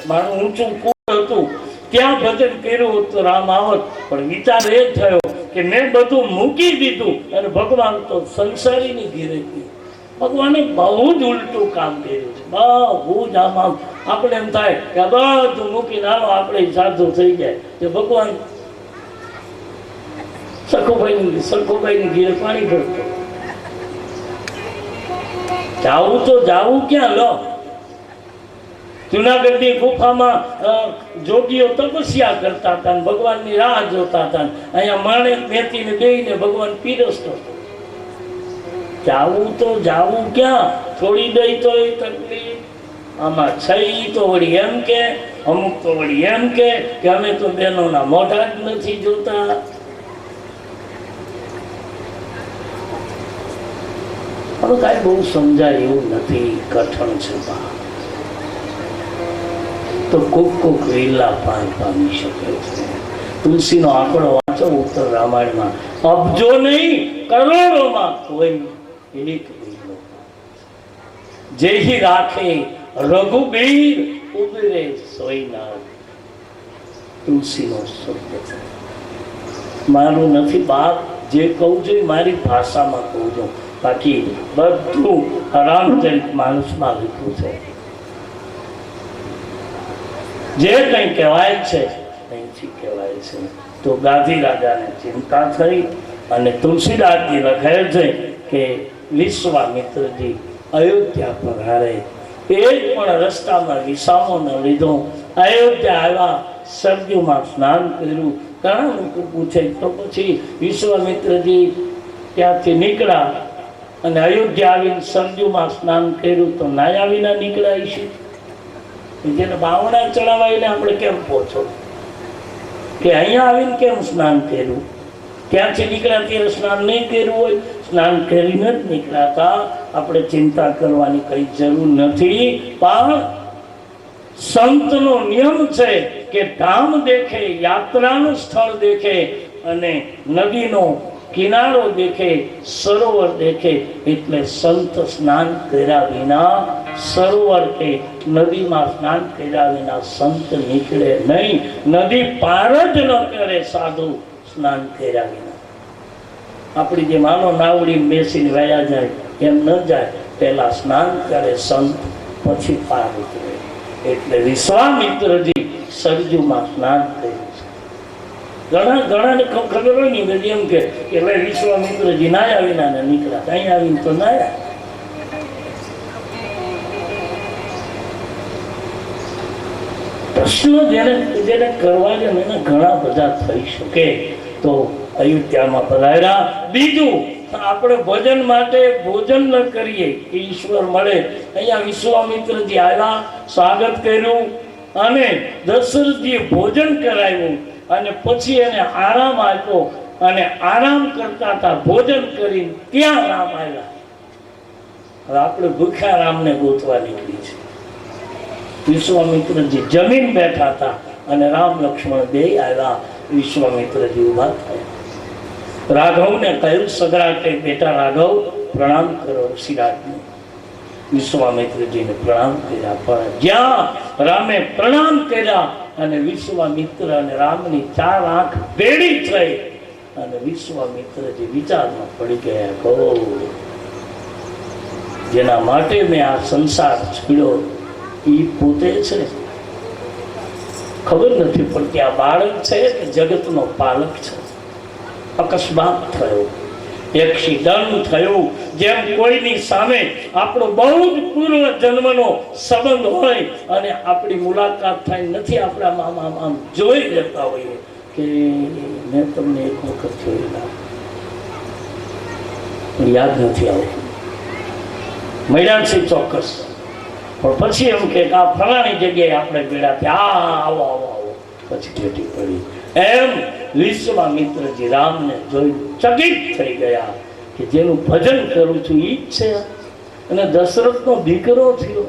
મારું ઊંચું કુળ હતું ત્યાં ભજન કર્યું હોત તો રામ આવત, પણ વિચાર એ થયો કે મેં બધું મૂકી દીધું અને ભગવાન તો સંસારીની ઘેરે ગઈ. ભગવાને બહુ જ ઉલટું કામ કર્યું છે, બહુ જ આમ આપણે એમ થાય કે બધું મૂકીને આવો આપણે સાધુ થઈ જાય. કે ભગવાન સખુભાઈની ઘેરે પાણી ભરતો, જાવું તો જાવું ક્યાં? લો, જુનાગઢની ગુફામાં જોગીઓ તપસ્યા કરતા હતા, ભગવાનની રાહ જોતા હતા. અહીંયા માણેક વેચીને બેહીને ભગવાન પીરસતો હતો. જાવું તો જાવું ક્યાં? થોડી દઈ તો એ તકલીફ. આમાં છઈ તો વળી એમ કે, અમુક તો વળી એમ કે અમે તો બહેનોના મોઢા જ નથી જોતા. હવે કાંઈ બહુ સમજાય એવું નથી, કઠણ છે. તો કોક વેલા પામી શકે છે. તુલસીનો આંકડો વાંચો ઉત્તર રામાયણમાં, અબજો નહીં કરોડોમાં કોઈ એક વેલો જેહી રાખે રઘુબીર ઉબરે સોયના. તુલસીનો શબ્દ છે, મારું નથી બાપ. જે કહું છું એ મારી ભાષામાં કહું છું, બાકી બધું રામચરિત માનસમાં લખ્યું છે. જે કંઈ કહેવાય છે અહીંથી કહેવાય છે. તો ગાંધી રાજાને ચિંતા થઈ અને તુલસીદાસજી લખે છે કે વિશ્વામિત્રજી અયોધ્યા પધારે, એક પણ રસ્તામાં વિસામો ન લીધો. અયોધ્યા આવ્યા, સરયુમાં સ્નાન કર્યું. ઘણા લોકો પૂછે તો પછી વિશ્વામિત્રજી ત્યાંથી નીકળ્યા અને અયોધ્યા આવીને સરયુમાં સ્નાન કર્યું તો નાયા વિના નીકળ્યા છે? જેને બાવણા ચડાવાઈને આપણે કેમ પહોંચો કે અહીંયા આવીને કેમ સ્નાન કર્યું? ત્યાંથી નીકળ્યા ત્યારે સ્નાન નહીં કર્યું હોય, સ્નાન કરીને જ નીકળ્યા હતા. આપણે ચિંતા કરવાની કઈ જરૂર નથી. પણ સંતનો નિયમ છે કે ધામ દેખે, યાત્રાનું સ્થળ દેખે અને નદીનો કિનારો દેખે, સરોવર દેખે, એટલે સંત સ્નાન કર્યા વિના સરોવર કે નદીમાં સ્નાન કર્યા વિના સંત નીકળે નહીં. નદી પાર જ ન કરે સાધુ સ્નાન કર્યા વિના. આપણી જે માનો નાવડી બેસીને વયા જાય એમ ન જાય, પહેલા સ્નાન કરે સંત, પછી પાર ઉતરે. એટલે વિશ્વામિત્રજી સરયુમાં સ્નાન કર્યું છે. ઘણાને ખબર હોય ને એમ કે એટલે વિશ્વામિત્રજી નાયા વિના ને નીકળ્યા, અહીં આવીને તો નાયા. પ્રશ્ન જેને કરવા છે એને ઘણા બધા થઈ શકે. તો અયોધ્યામાં પધાર્યા. બીજું, આપણે ભોજન માટે ભોજન ન કરીએ કે ઈશ્વર મળે. અહીંયા વિશ્વામિત્રજી આવ્યા, સ્વાગત કર્યું અને દશરથજીએ ભોજન કરાવ્યું અને પછી એને આરામ આપ્યો. અને આરામ કરતા હતા, ભોજન કરીને ત્યાં રામ આવ્યા. હવે આપણે ભૂખ્યા રામને ગોતવા નીકળી છે. વિશ્વામિત્રજી જમીન બેઠા હતા અને રામ લક્ષ્મણ બે આવ્યા. વિશ્વામિત્રજી ઉભા થયા, રાઘવને કહ્યું, સગરાટે બેટા રાઘવ પ્રણામ કરો ઋષિરાજને. વિશ્વામિત્રજીને પ્રણામ કર્યા. પણ જ્યાં રામે પ્રણામ કર્યા અને વિશ્વામિત્ર અને રામની ચાર આંખ ભેડી થઈ અને વિશ્વામિત્રજી વિચારમાં પડી ગયા. કહો, જેના માટે મેં આ સંસાર છોડ્યો એ પોતે છે. ખબર નથી પડતી આ બાળક છે કે જગતનો પાલક છે. અકસ્માત થયો, એક્સિડન્ટ થયું. જેમ કોઈની સામે આપણો બહુ જ પૂર્વ જન્મનો સંબંધ હોય અને આપણી મુલાકાત થાય નથી, આપણા આમ જોઈ લેતા હોઈએ કે મેં તમને એક વખત જોયેલા, પણ યાદ નથી આવતું. મળ્યા છે ચોક્કસ, પણ પછી એમ કે આ ફલાણી જગ્યાએ આપણે ભેળા થયા, આવો આવો આવો, પછી ભેટી પડી. એમ વિશ્વામિત્રજી રામને જોઈ ચકિત થઈ ગયા કે જેનું ભજન કરું છું ઈ જ છે. અને દશરથનો દીકરો થયો.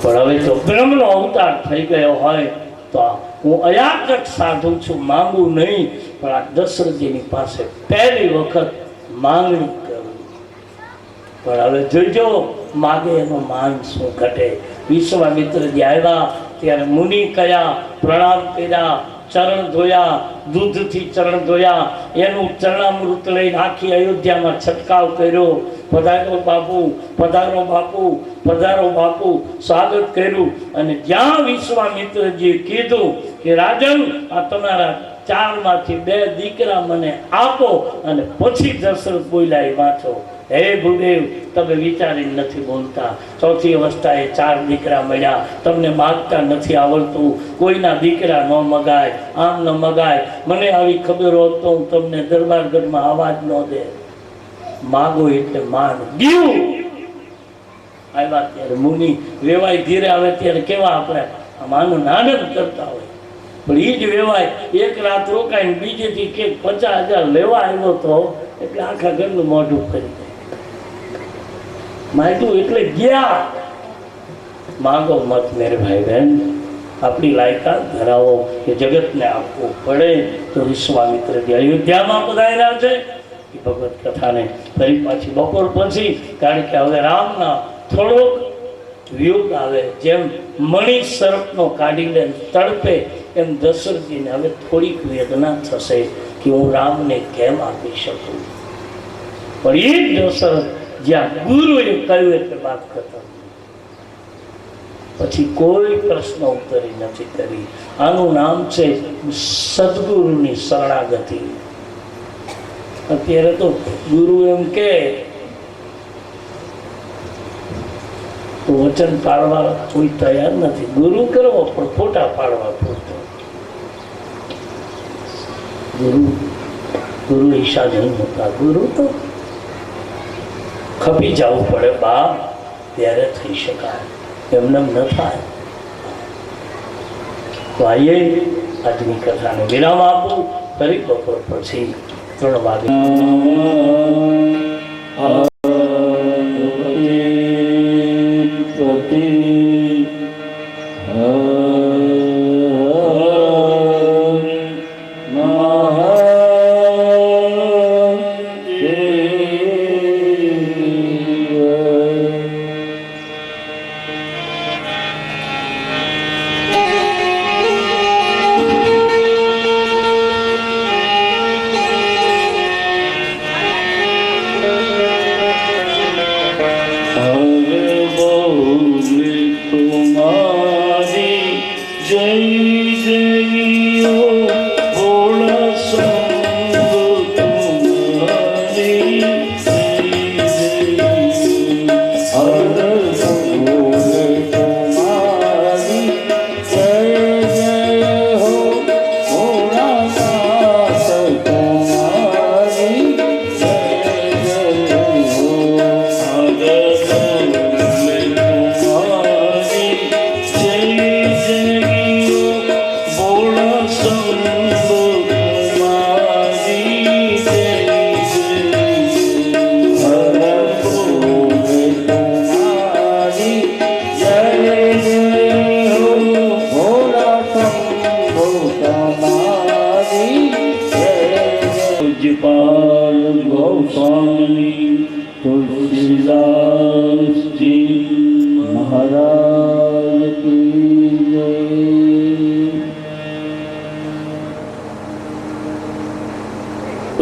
પણ હવે તો બ્રહ્મનો અવતાર થઈ ગયો હોય તો હું અયાચક સાધુ છું, માંગુ નહીં, પણ આ દશરથજીની પાસે પહેલી વખત માંગણી કરું. પણ હવે જોઈજો માગે એનું માન શું ઘટે. વિશ્વામિત્રજી આવ્યા ત્યારે મુનિ કયા પ્રણામ કર્યા, ચરણ ધોયા, દૂધથી ચરણ ધોયા, એનું ચરણામૃત લઈને આખી અયોધ્યામાં છંટકાવ કર્યો. પધારો બાપુ, પધારો બાપુ, પધારો બાપુ, સ્વાગત કર્યું. અને જ્યાં વિશ્વામિત્રજીએ કીધું કે રાજન, આ તમારા 4 માંથી 2 દીકરા મને આપો, અને પછી દશરથ બોલ્યા એ વાંચો, હે ભૂદેવ, તમે વિચારીને નથી બોલતા. ચોથી અવસ્થાએ 4 દીકરા મળ્યા, તમને માગતા નથી આવડતું, કોઈના દીકરા ન મગાય, આમ ન મગાય. મને આવી ખબર હોત તો હું તમને દરબારગઢમાં અવાજ ન દે. માગો એટલે માન ગયું. આવ્યા ત્યારે મુનિ વેવાય ધીરે આવે ત્યારે કેવા આપણે આનું નાનક કરતા હોય, પણ એ જ વેવાય એક રાત રોકાઈને બીજેથી કે 50,000 લેવા આવ્યો તો એટલે આખા ઘરનું મોઢું કરી દે. માગ્યું એટલે ગયા. માગો મત મેરે ભાઈ બહેન, આપણી લાયકાત ધરાવો કે જગતને આપવું પડે. તો વિશ્વામિત્રજી અયોધ્યામાં પધાર્યા છે. એ ભગવત કથાને ફરી પાછી બપોર પછી, કારણ કે હવે રામના થોડોક વિયોગ આવે. જેમ મણિ સર્પનો કાઢી લે તડપે, એમ દશરથજીને હવે થોડીક વેદના થશે કે હું રામને કેમ આપી શકું. પણ એ જ દશરથ જ્યાં ગુરુએ કહ્યું એટલે વાત ખતમ. પછી કોઈ પ્રશ્ન ઉત્તરી નથી કરી. આનું નામ છે સદગુરુની શરણાગતિ. અત્યારે તો ગુરુ એમ કે વચન પાડવા કોઈ તૈયાર નથી. ગુરુ કરવો પણ ફોટા પાડવા પૂરતો. ગુરુ ઈશા નહીં હોતા. ગુરુ તો ખપી જવું પડે બાપ, ત્યારે થઈ શકાય, એમને ન થાય. તો આઈએ આજની કથાને વિરામ આપું. ફરી બપોર પછી 3 વાગે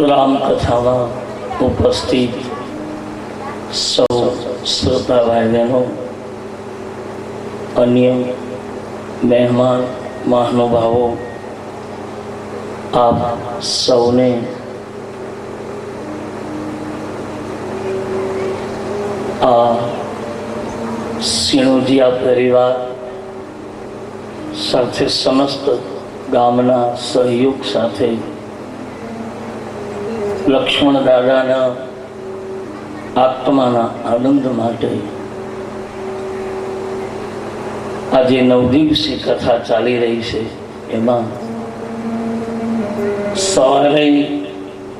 રામકથામાં ઉપસ્થિત સૌ શ્રોતા ભાઈ બહેનો, અન્ય મહેમાન મહાનુભાવો, આપ સૌને આ સિણોદિયા પરિવાર સાથે સમસ્ત ગામના સહયોગ સાથે લક્ષ્મણ દાદાના આત્માના આનંદ માટે આજે 9 દિવસીય કથા ચાલી રહી છે. એમાં સવારે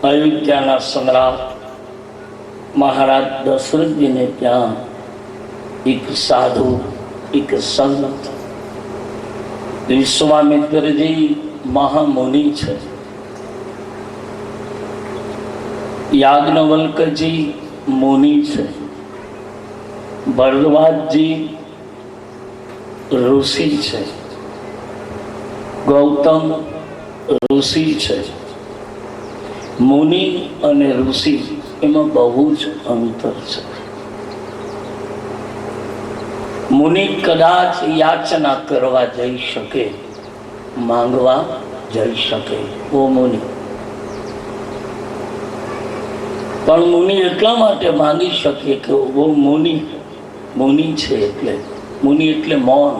અયોધ્યાના સમ્રાટ મહારાજ દશરથજીને ત્યાં એક સાધુ, એક સંત વિશ્વામિત્રજી મહામુનિ છે, યાજ્ઞવલ્કજી મુનિ છે, ભરદ્વાજજી ઋષિ છે, ગૌતમ ઋષિ છે. મુનિ અને ઋષિ એમાં બહુ જ અંતર છે. મુનિ કદાચ યાચના કરવા જઈ શકે, માંગવા જઈ શકે, ઓ મુનિ. પણ મુનિ એટલા માટે માંગી શકે કે વો મુનિ છે. એટલે મુનિ એટલે મૌન,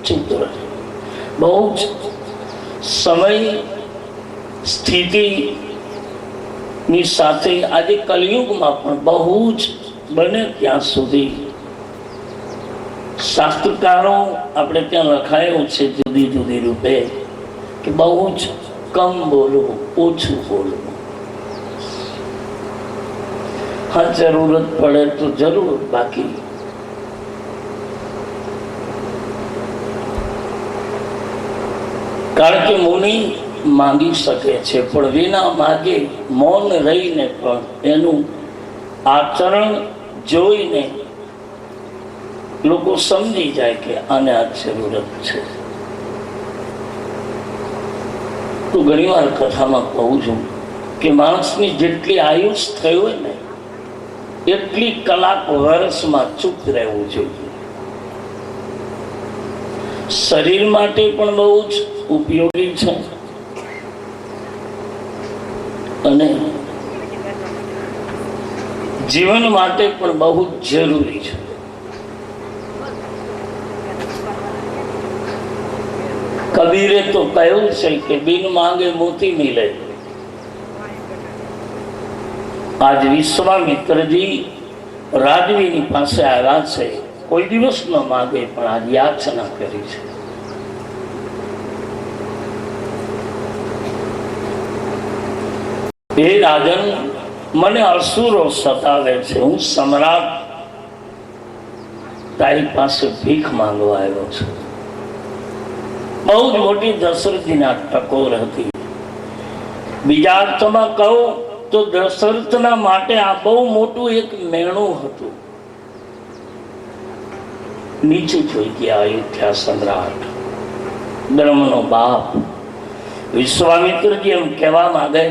ચૂપ રહે. બહુ જ સમય સ્થિતિની સાથે આજે કલયુગમાં પણ બહુ જ બને ત્યાં સુધી શાસ્ત્રકારો આપણે ત્યાં લખાયું છે જુદી જુદી રૂપે કે બહુ જ કમ બોલવું, ઓછું બોલવું. હા, જરૂરત પડે તો જરૂર, બાકી કારણ કે મુનિ માંગી શકે છે પણ વિના માગે મૌન રહીને પણ એનું આચરણ જોઈને લોકો સમજી જાય કે આને આ જરૂરત છે. તો ઘણી વાર કથામાં કહું છું કે માણસની જેટલી આયુષ થઈ હોય ને એટલી કલાક વર્ષમાં ચૂપ રહેવું જોઈએ. શરીર માટે પણ બહુ જ ઉપયોગી છે અને જીવન માટે પણ બહુ જ જરૂરી છે. કબીરે તો કહ્યું છે કે બિન માંગે મોતી મિલે. આજ વિશ્વામિત્રજી રાજવીની પાસે આવ્યા છે, કોઈ દિવસ ન માગે પણ આજ યાચના કરી છે. હે રાજન, મને અસુરો સતાવે છે, હું સમ્રાટ તારી પાસે ભીખ માંગવા આવ્યો છું. બહુ જ મોટી દશરથજીના ટકોર હતી. બીજા અર્થમાં કહું તો દશરથના માટે આ બહુ મોટું એક મેણું હતું. નીચે જોઈ ગયા અયોધ્યા સમ્રાટ, બ્રહ્મનો બાપ. વિશ્વામિત્રજી એમ કહેવા માંગે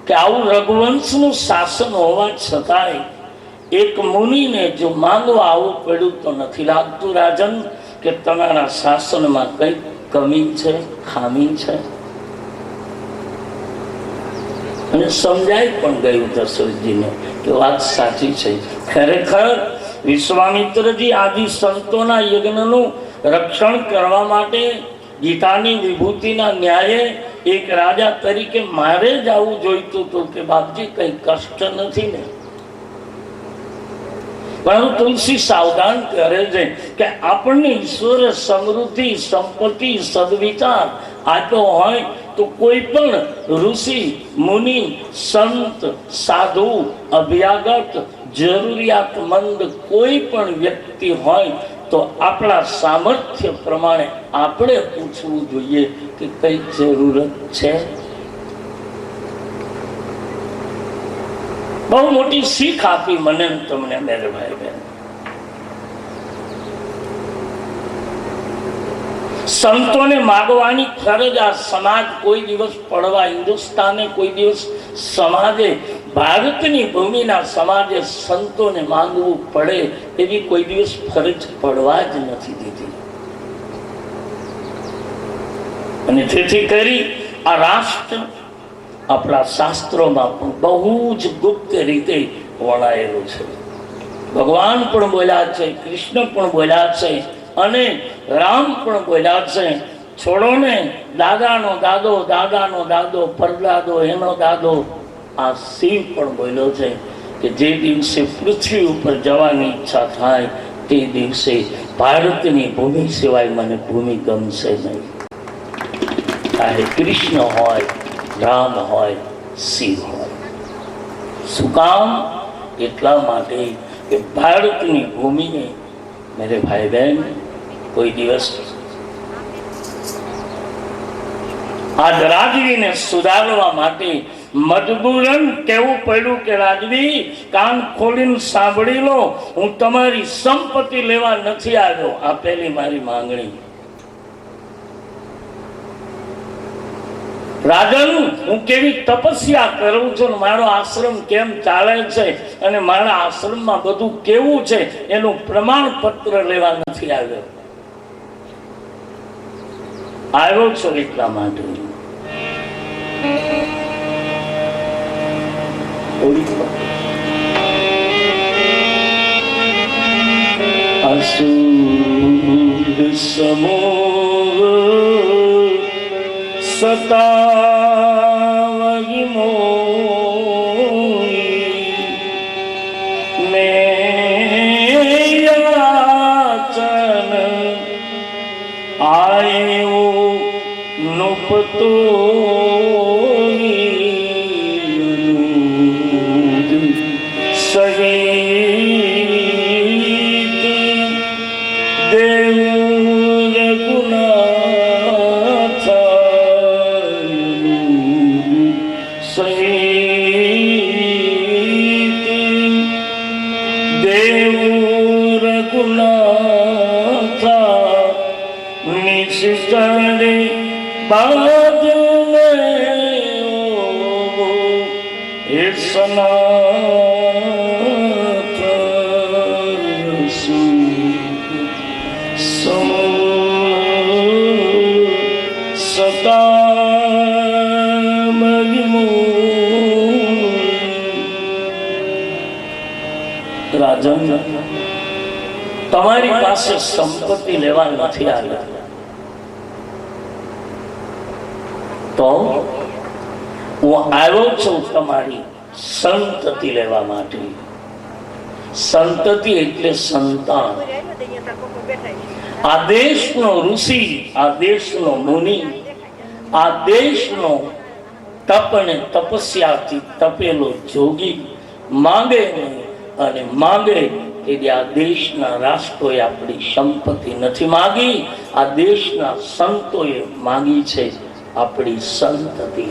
કે આવું રઘુવંશનું શાસન હોવા છતાંય એક મુનિને જો માંગવા આવવું પડ્યું તો નથી લાગતું રાજન કે તમારા શાસનમાં કઈ કમી છે, ખામી છે? અને સમજાય પણ ગયું દશરથજીને કે વાત સાચી છે. ખરેખર વિશ્વામિત્રજી આદિ સંતોના યજ્ઞનું રક્ષણ કરવા માટે ગીતાની વિભૂતિના ન્યાયે એક રાજા તરીકે મારે જ આવવું જોઈતું હતું કે બાપજી કઈ કષ્ટ નથી ને. પરંતુ તુલસી સાવધાન કરે છે કે આપણને ઈશ્વરે સમૃદ્ધિ, સંપત્તિ, સદવિચાર આપ્યો હોય તો કોઈ પણ ઋષિ, મુનિ, સંત, સાધુ, અભ્યાગત, જરૂરિયાતમંદ કોઈ પણ વ્યક્તિ હોય તો આપણા સામર્થ્ય પ્રમાણે આપણે પૂછવું જોઈએ કે કઈ જરૂરત છે. બહુ મોટી શીખ આપી મને તમને મેરે ભાઈ બહેન. સંતોને માગવાની ફરજ આ સમાજ કોઈ દિવસ પડવા, હિન્દુસ્તાને કોઈ દિવસ સમાજે, ભારતની ભૂમિના સમાજે સંતોને માંગવું પડે એવી કોઈ દિવસ ફરજ પડવા જ નથી દીધી. અને તેથી કરી આ રાષ્ટ્ર આપણા શાસ્ત્રોમાં પણ બહુ જ ગુપ્ત રીતે વણાયેલું છે. ભગવાન પણ બોલ્યા છે, કૃષ્ણ પણ બોલ્યા છે અને રામ પણ બોલ્યા છે. છોડો ને દાદાનો દાદો, દાદાનો દાદો, પરદાદો, એનો દાદો. આ શિવ પણ બોલ્યો છે કે જે દિવસે પૃથ્વી ઉપર જવાની ઈચ્છા થાય તે દિવસે ભારતની ભૂમિ સિવાય મને ભૂમિ ગમશે નહીં. ચાહે કૃષ્ણ હોય, રામ હોય, શિવ હોય. શું કામ? એટલા માટે કે ભારતની ભૂમિને મેરે ભાઈ બહેન કોઈ દિવસ આ રાજવીને સુધારવા માટે મજબૂરન કહેવું પડ્યું કે રાજવી કાન ખોલીને સાંભળી લો, હું તમારી સંપત્તિ લેવા નથી આવ્યો. આ પહેલી મારી માંગણી. રાજન, હું કેવી તપસ્યા કરું છું, મારો આશ્રમ કેમ ચાલે છે અને મારા આશ્રમમાં બધું કેવું છે એનું પ્રમાણપત્ર લેવા નથી આવ્યો. આવ્યો છો એટલા માટે અસુર સમૂહ સતાવહી મોહી મેયાચન આયો નુપતો રાજન, તમારી પાસે સંપત્તિ લેવા નથી આવ્યા તો હું આવ્યો છું તમારી સંતતિ લેવા માટે. સંતતિ એટલે સંતાન. આ દેશનો ઋષિ, આ દેશનો મુનિ, આ દેશનો તપ અને તપસ્યાથી તપેલો જોગી માંગે નહીં, અને માંગે એટલે આ દેશના રાષ્ટ્રોએ આપણી સંપત્તિ નથી માંગી, આ દેશના સંતોએ માંગી છે આપણી સંતતિ.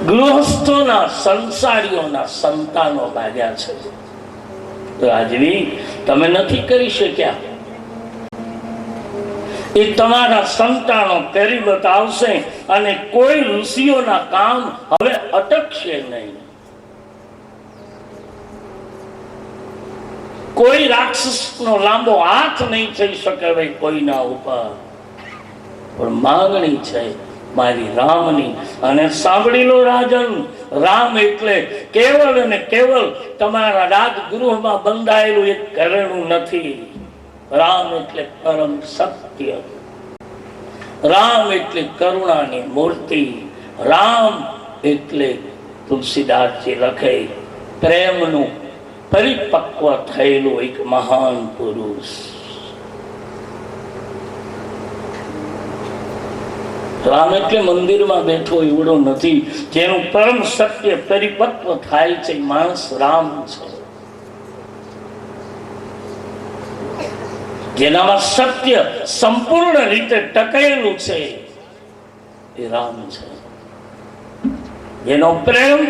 ગૃહસ્થોના સંસારીઓના સંતાનો માગ્યા છે. રાજવી, તમે નથી કરી શક્યા, એ તમારા સંતાનો કરી બતાવશે અને કોઈ ઋષિઓના કામ હવે અટકશે નહીં. કોઈ રાક્ષસનો લાંબો હાથ નહીં થઈ શકે હવે કોઈના ઉપર. પણ માંગણી છે મારી રામની. અને સાંભળી લો રાજન, રામ એટલે કેવળ અને કેવળ તમારા રાજગૃહમાં બંધાયેલું એક ઘરેણું નથી. રામ એટલે પરમ સત્ય, રામ એટલે કરુણાની મૂર્તિ, રામ એટલે તુલસીદાસજી લખે પ્રેમનું પરિપક્વ થયેલું એક મહાન પુરુષ. રામ એટલે મંદિરમાં બેઠો એવડો નથી, જેનું પરમ સત્ય પરિપક્વ થાય છે માણસ રામ છે. જેનામાં સત્ય સંપૂર્ણ રીતે ટકેલું છે એ રામ છે. જેનો પ્રેમ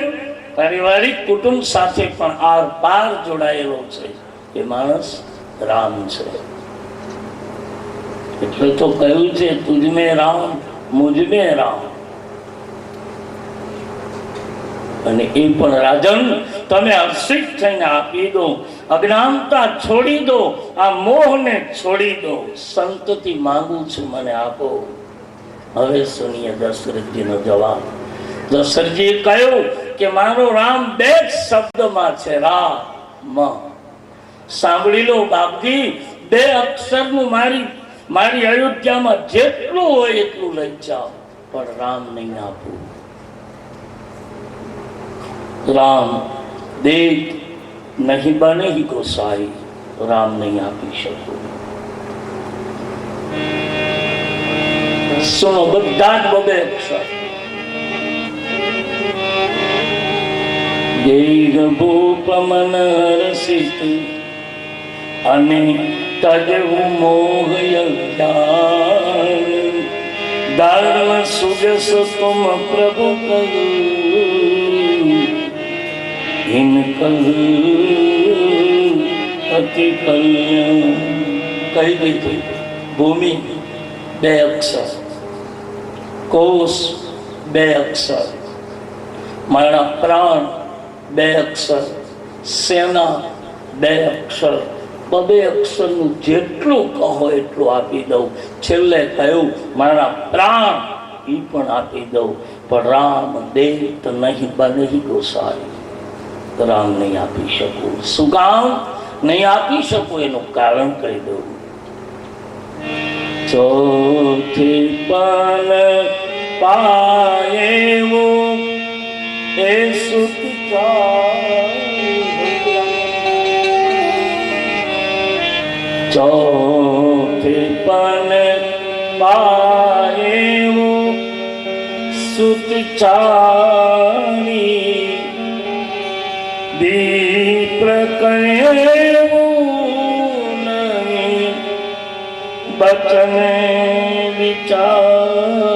પારિવારિક કુટુંબ સાથે પણ આર પાર જોડાયેલો છે એ માણસ રામ છે. એટલે તો કહ્યું છે તુજ મેં રામ મુझ में राम. અને એ પણ રાજન તમે હર્ષિત થઈને આપી દો, અજ્ઞાનતા છોડી દો, આ મોહને છોડી દો. સંતતિ માંગુ છું, મને આપો. હવે સુનીએ દશરથજીનો જવાબ. દશરથજીએ કહ્યું કે મારો રામ બે શબ્દમાં છે, રામ. સાંભળી લો બાપજી, બે અક્ષરનું મારી અયોધ્યામાં જેટલું હોય એટલું લઈ જાઓ, પણ રામ નહીં આપું. રામ દેખ નહીં બને ही गोसाई, રામ નહીં આપી શકું. સુનો બધા જ બબે અક્ષર. દેહ ભૂપ મન રસિત અને તજવું મોહ અજ્ઞાન, दारुण सुजस तुम प्रभु करू इन कल अति कल्याण कही गई थी। भूमि 2 अक्षर, कोश 2 अक्षर, मारा प्राण 2 अक्षर, सेना 2 अक्षर, 2 અક્ષરનું જેટલું કહો એટલું આપી દઉં। છેલ્લે કહ્યું મારા પ્રાણ એ પણ આપી દઉં, પણ રામ દેવ તો નહીં બને ગોસાઈ, રામ નહીં આપી શકું। શું કામ નહીં આપી શકું એનું કારણ કહી દઉં। ચોથી પણ પાયેવું એ સુત ચોથી પણ પાયેવું સુત ચારી દીપ્ર કહેવું નહીં બચન વિચારી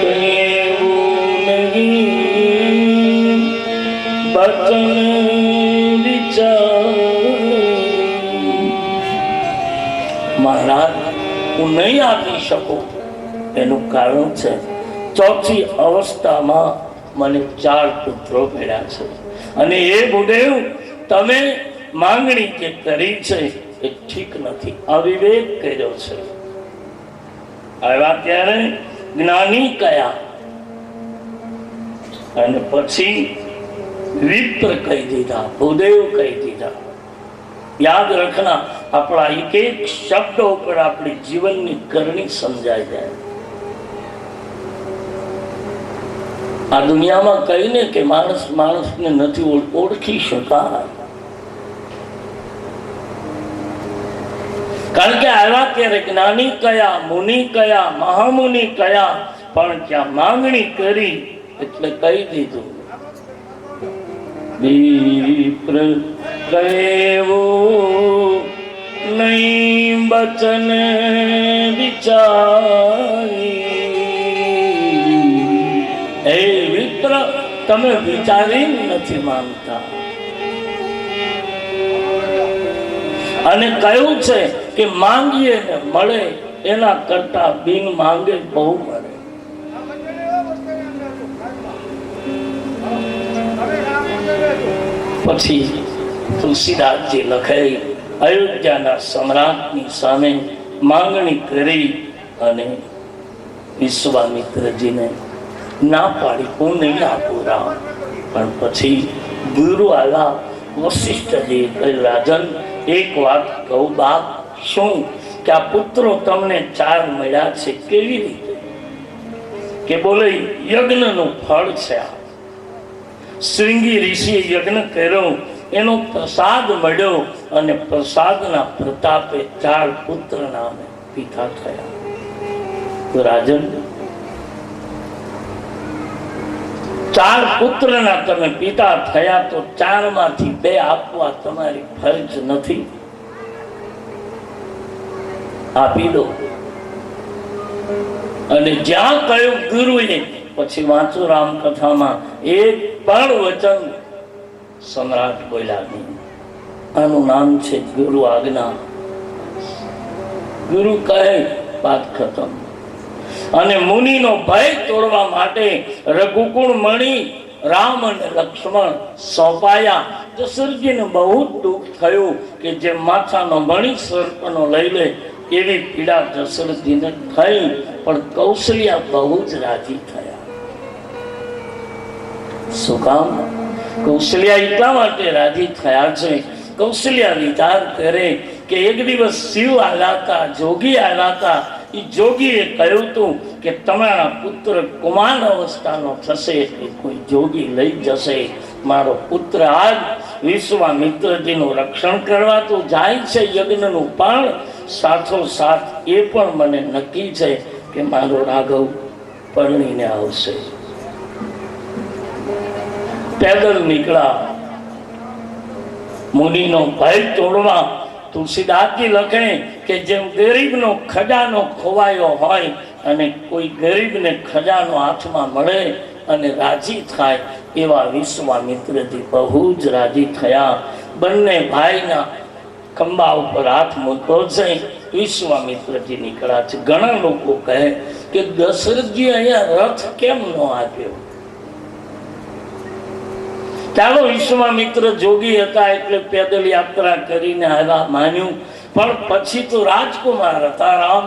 કહેવું નહીં બચન મહારાજ હું નહીં આપી શકું એનું કારણ છે ચોથી અવસ્થામાં મને 4 પુત્રો મળ્યા છે અને એ ગુરુદેવ તમે માંગણી જે કરી છે એ ઠીક નથી, અવિવેક કર્યો છે। આવ્યા ત્યારે જ્ઞાની કયા અને પછી વિપ્ર કહી દીધા, ભૂદેવ કહી દીધા। યાદ રખના આપણા એક એક શબ્દો પર આપણી જીવનની કરણી સમજાઈ જાય। આ દુનિયામાં કહીને કે માણસ માણસને નથી ઓળખી શકાય, કારણ કે આવ્યા ત્યારે જ્ઞાની કયા, મુનિ કયા, મહામુનિ કયા, પણ ત્યાં માંગણી કરી એટલે કહી દીધું। વિપ્ર કહેવું નહીં બચન વિચારી, હે વિપ્ર તમે વિચારી નથી માનતા। અને કહ્યું છે કે માંગીએ ને મળે એના કરતા બિન માંગે બહુ મળે। પછી તુલસીદાસજી લખે અયોધ્યાના સમ્રાટની સામે માંગણી કરી અને વિશ્વામિત્રજીને ના પાડી હું નહીં આપું રામ। પણ પછી ગુરુ આવ્યા વશિષ્ઠજી કહ્યું રાજન એક વાત કહું બાપ, શું કે આ પુત્રો તમને 4 મળ્યા છે કેવી રીતે? કે બોલે યજ્ઞનું ફળ છે આ, શ્રીંગી ઋષિએ યજ્ઞ કર્યો એનો પ્રસાદ મળ્યો અને પ્રસાદના પ્રતાપે 4 પુત્રના અમે પિતા થયા। તો રાજન 4 પુત્રના તમે પિતા થયા તો 4 માંથી 2 આપવા તમારી ફરજ નથી? આપી દો। અને જ્યાં કહ્યું ગુરુએ, પછી વાંચો રામકથામાં એક પણ વચન સમ્રાટ બોલ્યા નહીં। આનું નામ છે ગુરુ આજ્ઞા। ગુરુ કહે વાત ખતમ। અને મુનિનો ભય તોડવા માટે રઘુકુળ મણી રામ અને લક્ષ્મણ સોંપાયા। દશરથજીને બહુ દુઃખ થયું કે જે માથાનો મણી સર્પનો લઈ લે એવી પીડા દશરથજીને થઈ, પણ કૌશલ્યા બહુ જ રાજી થયા। શું કામ? કૌશલ્યા એટલા માટે રાજી થયા છે, કૌશલ્યા વિચાર કરે કે એક દિવસ શિવ આવ્યા હતા, જોગી આવ્યા હતા। એ જોગીએ કહ્યું હતું કે તમારા પુત્ર કુમાર અવસ્થાનો થશે એટલે કોઈ જોગી લઈ જશે। મારો પુત્ર આજ વિશ્વામિત્રજીનું રક્ષણ કરવા તો જાય છે યજ્ઞનું, પણ સાથોસાથ એ પણ મને નક્કી છે કે મારો રાઘવ પરણીને આવશે। પેદલ નીકળ્યા મુનિનો ભય તોડવા તુલસીદાસજી લખે કે જેમ ગરીબનો ખજાનો ખોવાયો હોય અને કોઈ ગરીબને ખજાનો હાથમાં મળે અને રાજી થાય, એવા વિશ્વામિત્રજી બહુ જ રાજી થયા. બંને ભાઈના ખંભા ઉપર હાથ મૂકતો છે. વિશ્વામિત્રજી નીકળ્યા છે. ઘણા લોકો કહે કે દશરથજી અહીંયા રથ કેમ ન આપ્યો? ચાલો, વિશ્વામિત્ર જોગી હતા એટલે પેદલ યાત્રા કરીને આવ્યા, માન્યું. પણ પછી તો રાજકુમાર હતા રામ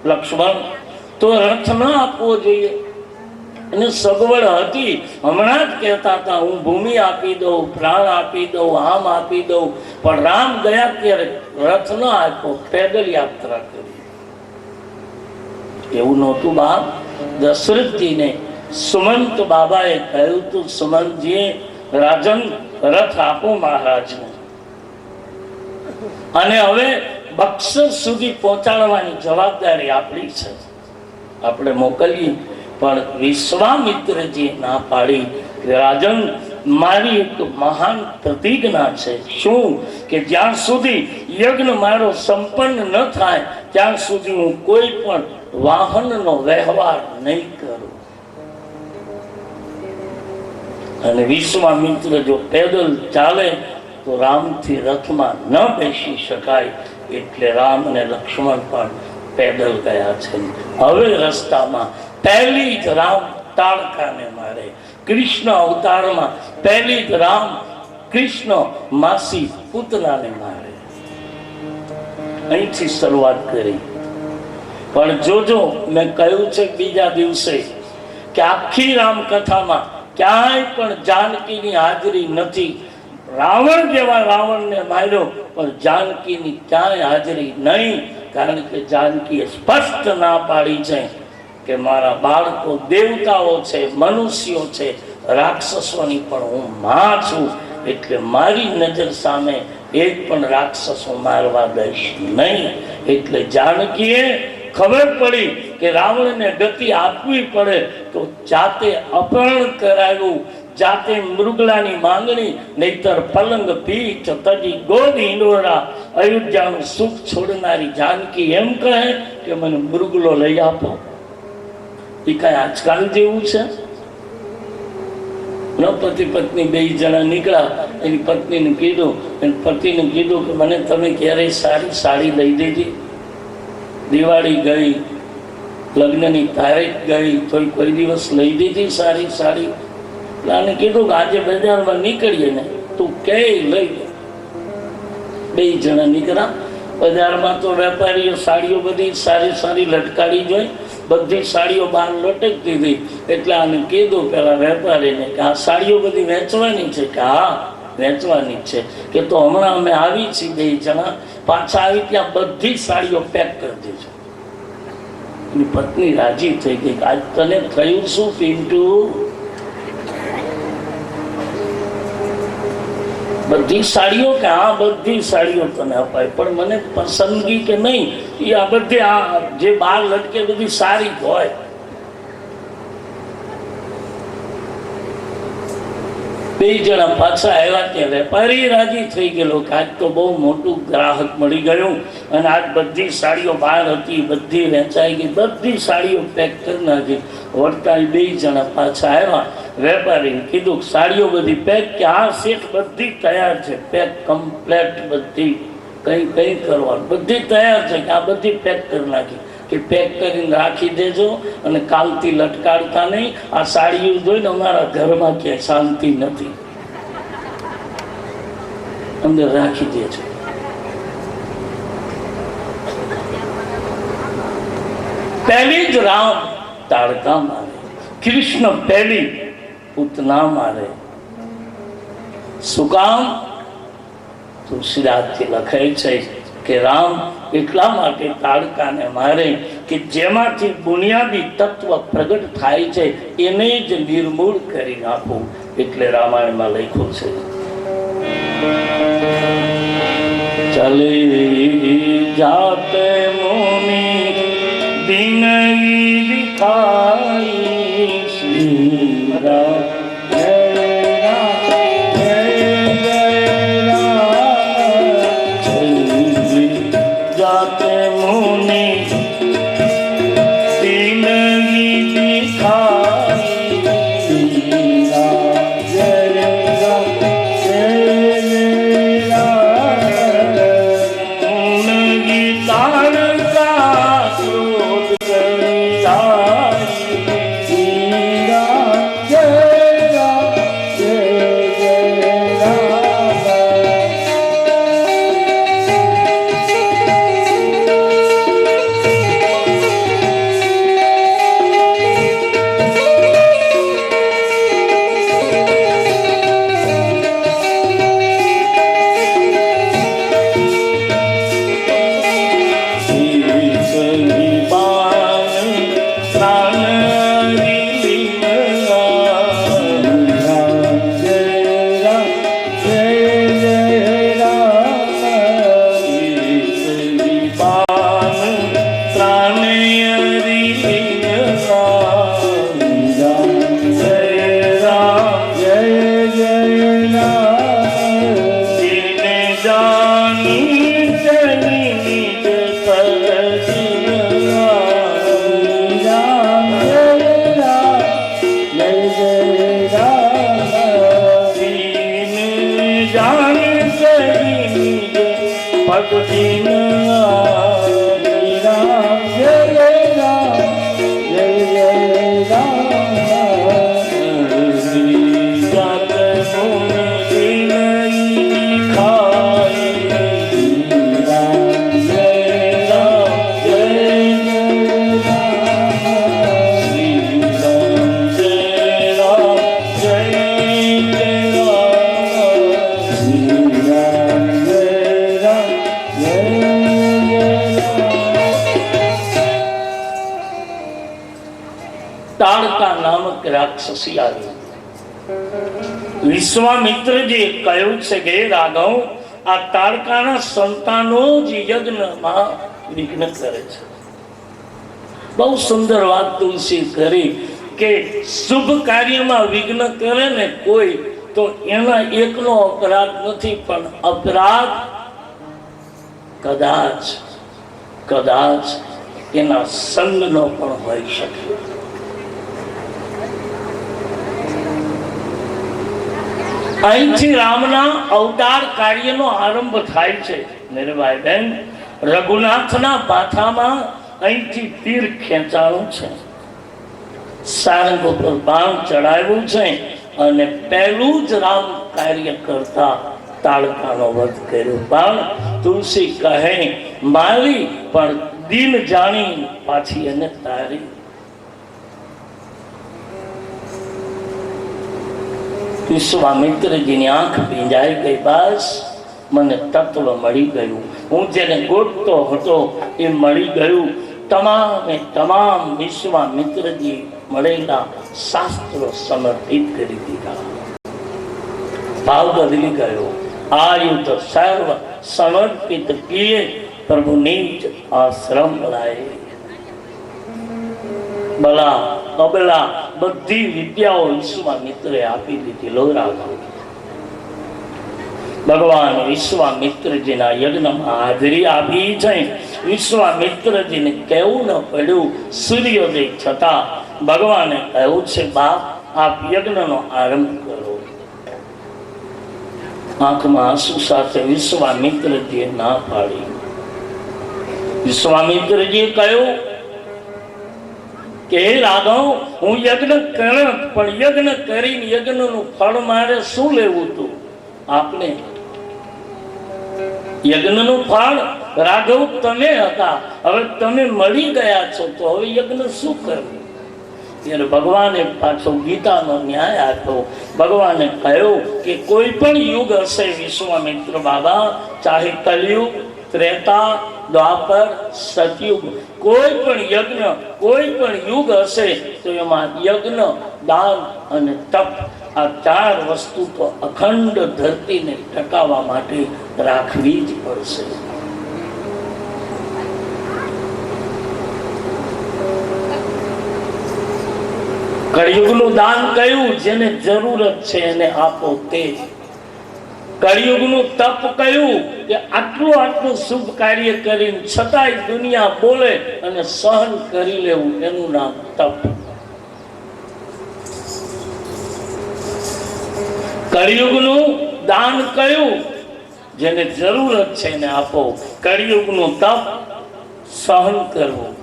લક્ષ્મણ, તો રથ ન આપવો જોઈએ. અને સગવડ હતી. હમણાં જ કહેતા હતા હું ભૂમિ આપી દઉં, પ્રાણ આપી દઉં, આમ આપી દઉં. પણ રામ ગયા ત્યારે રથ ન આપ્યો, પેદલ યાત્રા કરી. એવું નહોતું બાપ. દશરથજીને સુમંત બાબાએ કહ્યું તું, સુમંતજી રાજન રથ આપો મહારાજને, અને હવે બક્સર સુધી પહોંચાડવાની જવાબદારી આપણી છે, આપણે મોકલીએ. પણ વિશ્વામિત્રજી ના પાડી. રાજન, મારી એક મહાન પ્રતિજ્ઞા છે. શું? કે જ્યાં સુધી યજ્ઞ મારો સંપન્ન ન થાય ત્યાં સુધી હું કોઈ પણ વાહનનો વ્યવહાર નહીં કરું. અને વિશ્વામિત્ર જો પેદલ ચાલે તો રામથી રથમાં ન બેસી શકાય, એટલે રામ અને લક્ષ્મણ પણ પેદલ ગયા છે. હવે રસ્તામાં પહેલી જ રામ તાડકાને મારે. કૃષ્ણ અવતારમાં પહેલી જ રામ કૃષ્ણ માસી પૂતનાને મારે. અહીંથી શરૂઆત કરી. પણ જોજો, મેં કહ્યું છે બીજા દિવસે કે આખી રામકથામાં ક્યાંય પણ જાનકીની હાજરી નથી. રાવણ જેવા રાવણને માર્યો, પણ જાનકીની ક્યાંય હાજરી નહીં. કારણ કે જાનકીએ સ્પષ્ટ ના પાડી છે કે મારા બાળકો દેવતાઓ છે, મનુષ્યો છે, રાક્ષસોની પણ હું માં છું, એટલે મારી નજર સામે એક પણ રાક્ષસો મારવા દઈશ નહીં. એટલે જાનકીએ ખબર પડી કે રાવણને ગતિ આપવી પડે તો જાતે અપહરણ કરાવ્યું, જાતે મૃગલાની માંગણી, નહીતર પલંગ પીઠ તજી ગોદ હિંડોળા. અયોધ્યાનું સુખ છોડનારી જાનકી એમ કહે કે મને મૃગલો લઈ આપો. એ કઈ આજકાલ જેવું છે? પતિ પત્ની બે જણા નીકળ્યા. એની પત્નીને કીધું, એની પતિને કીધું કે મને તમે ક્યારેય સારી સાડી લઈ દીધી? દિવાળી ગઈ, લગ્નની તારીખ ગઈ, તો કોઈ દિવસ લઈ દીધી સારી સાડી? આને કીધું કે આજે બજારમાં નીકળીએ ને, તું કે લઈ દે. બે જણા નીકળ્યા. બજારમાં તો વેપારીઓ સાડીઓ બધી સારી સારી લટકાડી જોઈ, બધી સાડીઓ બહાર લટકતી હતી. એટલે આને કીધું પેલા વેપારીને કે આ સાડીઓ બધી વેચવાની છે? કે હા વેચવાની છે. કે તો હમણાં અમે આવી છીએ બે જણા, પાછા આવી ત્યાં બધી સાડીઓ પેક કરી દેજો. એની પત્ની રાજી થઈ ગઈ. આજ તને થયું શું પિન્ટુ? બધી સાડીઓ? કે હા બધી સાડીઓ તને અપાય, પણ મને પસંદગી કે નહીં, એ આ બધી આ જે બહાર લટકે બધી સારી જ હોય. બે જણા પાછા આવ્યા ત્યાં વેપારી રાજી થઈ ગયેલો કે આજ તો બહુ મોટું ગ્રાહક મળી ગયું, અને આજ બધી સાડીઓ બહાર હતી, બધી વેચાઈ ગઈ, બધી સાડીઓ પેક કરી નાખી. વળતા બે જણા પાછા આવ્યા. વેપારીને કીધું સાડીઓ બધી પેક? કે આ શેઠ બધી તૈયાર છે, પેક કમ્પ્લેટ બધી, કઈ કઈ કરવાનું બધી તૈયાર છે, કે આ બધી પેક કરી નાખી. કે પેક કરીને રાખી દેજો, અને કાલથી લટકાડતા નહીં. આ સાડીઓ જોઈને અમારા ઘરમાં ક્યાંય શાંતિ નથી, અંદર રાખી દેજો. પહેલી જ રામ તાડકા મારે, કૃષ્ણ પહેલી પૂતના મારે. શું કામ? તુલસીદાસજી લખે છે કે રામ એટલા માટે તાડકાને મારે કે જેમાંથી બુનિયાદી તત્વ પ્રગટ થાય છે એને જ નિર્મૂળ કરી નાખવું. એટલે રામાયણમાં લખ્યું છે, ચલે જાતે મુનિ દિન દિખાઈ શ્રી રામ. જાણે કરી ભગતીન રામ જય રામ જય રામ જાત ભૂમિ લઈ ખાય રામ જય રામ જય તાડકા નામક રાક્ષસી આવી. વિશ્વામિત્રજી કહ્યું છે કે રાઘવ, આ તાડકાના સંતાનો જ યજ્ઞમાં વિઘ્ન કરે છે. બહુ સુંદર વાત તુલસી કરી કે શુભ કાર્યમાં વિઘ્ન કરે ને કોઈ તો એના એકનો અપરાધ નથી, પણ અપરાધ કદાચ કદાચ એના સંગનો પણ હોઈ શકે. અહીંથી રામના અવતાર કાર્યનો આરંભ થાય છે. નિર્ભાઈ બેન, રઘુનાથના માથામાં અહીંથી તીર ખેંચાણું છે, સારંગ ઉપર બાણ ચડાવ્યું છે અને પહેલું જ રામ કાર્ય કરતા તાડકાનો વધ કર્યો. પણ તુલસી કહે મારી પણ દિન જાણી પાછી એને તારી. વિશ્વામિત્રજીની આંખ ભીંજાઈ ગઈ. બસ મને તત્વ મળી ગયું, હું જેને ગોતતો હતો એ મળી ગયું. તમામે તમામ વિશ્વામિત્રજી મળેલા શાસ્ત્રો સમર્પિત કરી દીધા. ભાવ બદલી ગયો. આયુધ સર્વ સમર્પિત કિએ પ્રભુ નિજ આશ્રમ લાય. બલા અબલા બધી વિદ્યાઓ વિશ્વામિત્રે આપી દીધી. લો રાઘવ, ભગવાન વિશ્વામિત્રજીના યજ્ઞમાં હાજરી આપી છે. વિશ્વામિત્રજીને કહેવું ન પડ્યું. સૂર્યોદય છતાં ભગવાને કહ્યું છે, બાપ આપ યજ્ઞનો આરંભ કરો. આંખમાં આંસુ સાથે વિશ્વામિત્રજીએ ના પાડી. વિશ્વામિત્રજીએ કહ્યું કે હે રાઘવ, હું યજ્ઞ કરત, પણ યજ્ઞ કરીને યજ્ઞનું ફળ મારે શું લેવું હતું? આપને યજ્ઞનું ફળ રાઘવ તમે હતા, હવે તમે મળી ગયા છો તો હવે યજ્ઞ શું કરવું? ત્યારે ભગવાને પાછો ગીતાનો ન્યાય આપ્યો. ભગવાને કહ્યું કે કોઈ પણ યુગ હશે વિશ્વામિત્ર બાબા, ચાહે કલયુગ, ત્રેતા, દ્વાપર, સતયુગ, કોઈ પણ યજ્ઞ, કોઈ પણ યુગ હશે તો એમાં યજ્ઞ, દાન અને તપ, આ ચાર વસ્તુ તો અખંડ ધરતીને ટકાવવા માટે રાખવી જ પડશે. કળિયુગનું દાન કયું? જેને જરૂરત છે એને આપો તે. કળિયુગનું તપ કયું? કે આટલું આટલું શુભ કાર્ય કરીને છતાંય દુનિયા બોલે અને સહન કરી લેવું, એનું નામ તપ. કળિયુગનું દાન કયું? જેને જરૂરત છે એને આપો. કળિયુગનું તપ સહન કરવું.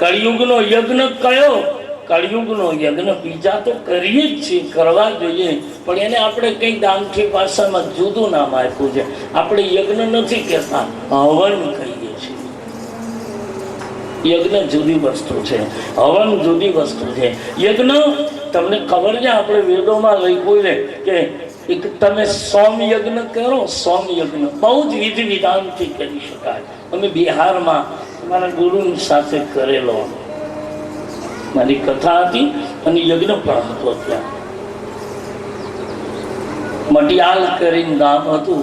કળિયુગનો યજ્ઞ કયો? કળિયુગનો યજ્ઞ બીજા તો કરીએ જ છીએ, કરવા જોઈએ, પણ એને આપણે કઈ દાનથી ભાષામાં જુદું નામ આપ્યું છે. આપણે યજ્ઞ નથી કહેતા, હવન કહીએ છીએ. યજ્ઞ જુદી વસ્તુ છે, હવન જુદી વસ્તુ છે. યજ્ઞ તમને ખબર છે, આપણે વેદોમાં લખ્યું છે કે એક તમે સોમ યજ્ઞ કરો. સોમ યજ્ઞ બહુ જ વિધિ વિધાનથી કરી શકાય. અમે બિહારમાં મારા ગુરુની સાથે કરેલો, મારી કથા હતી અને યજ્ઞ પણ હતો. ત્યાં મટિયાલ કરીને ગામ હતું,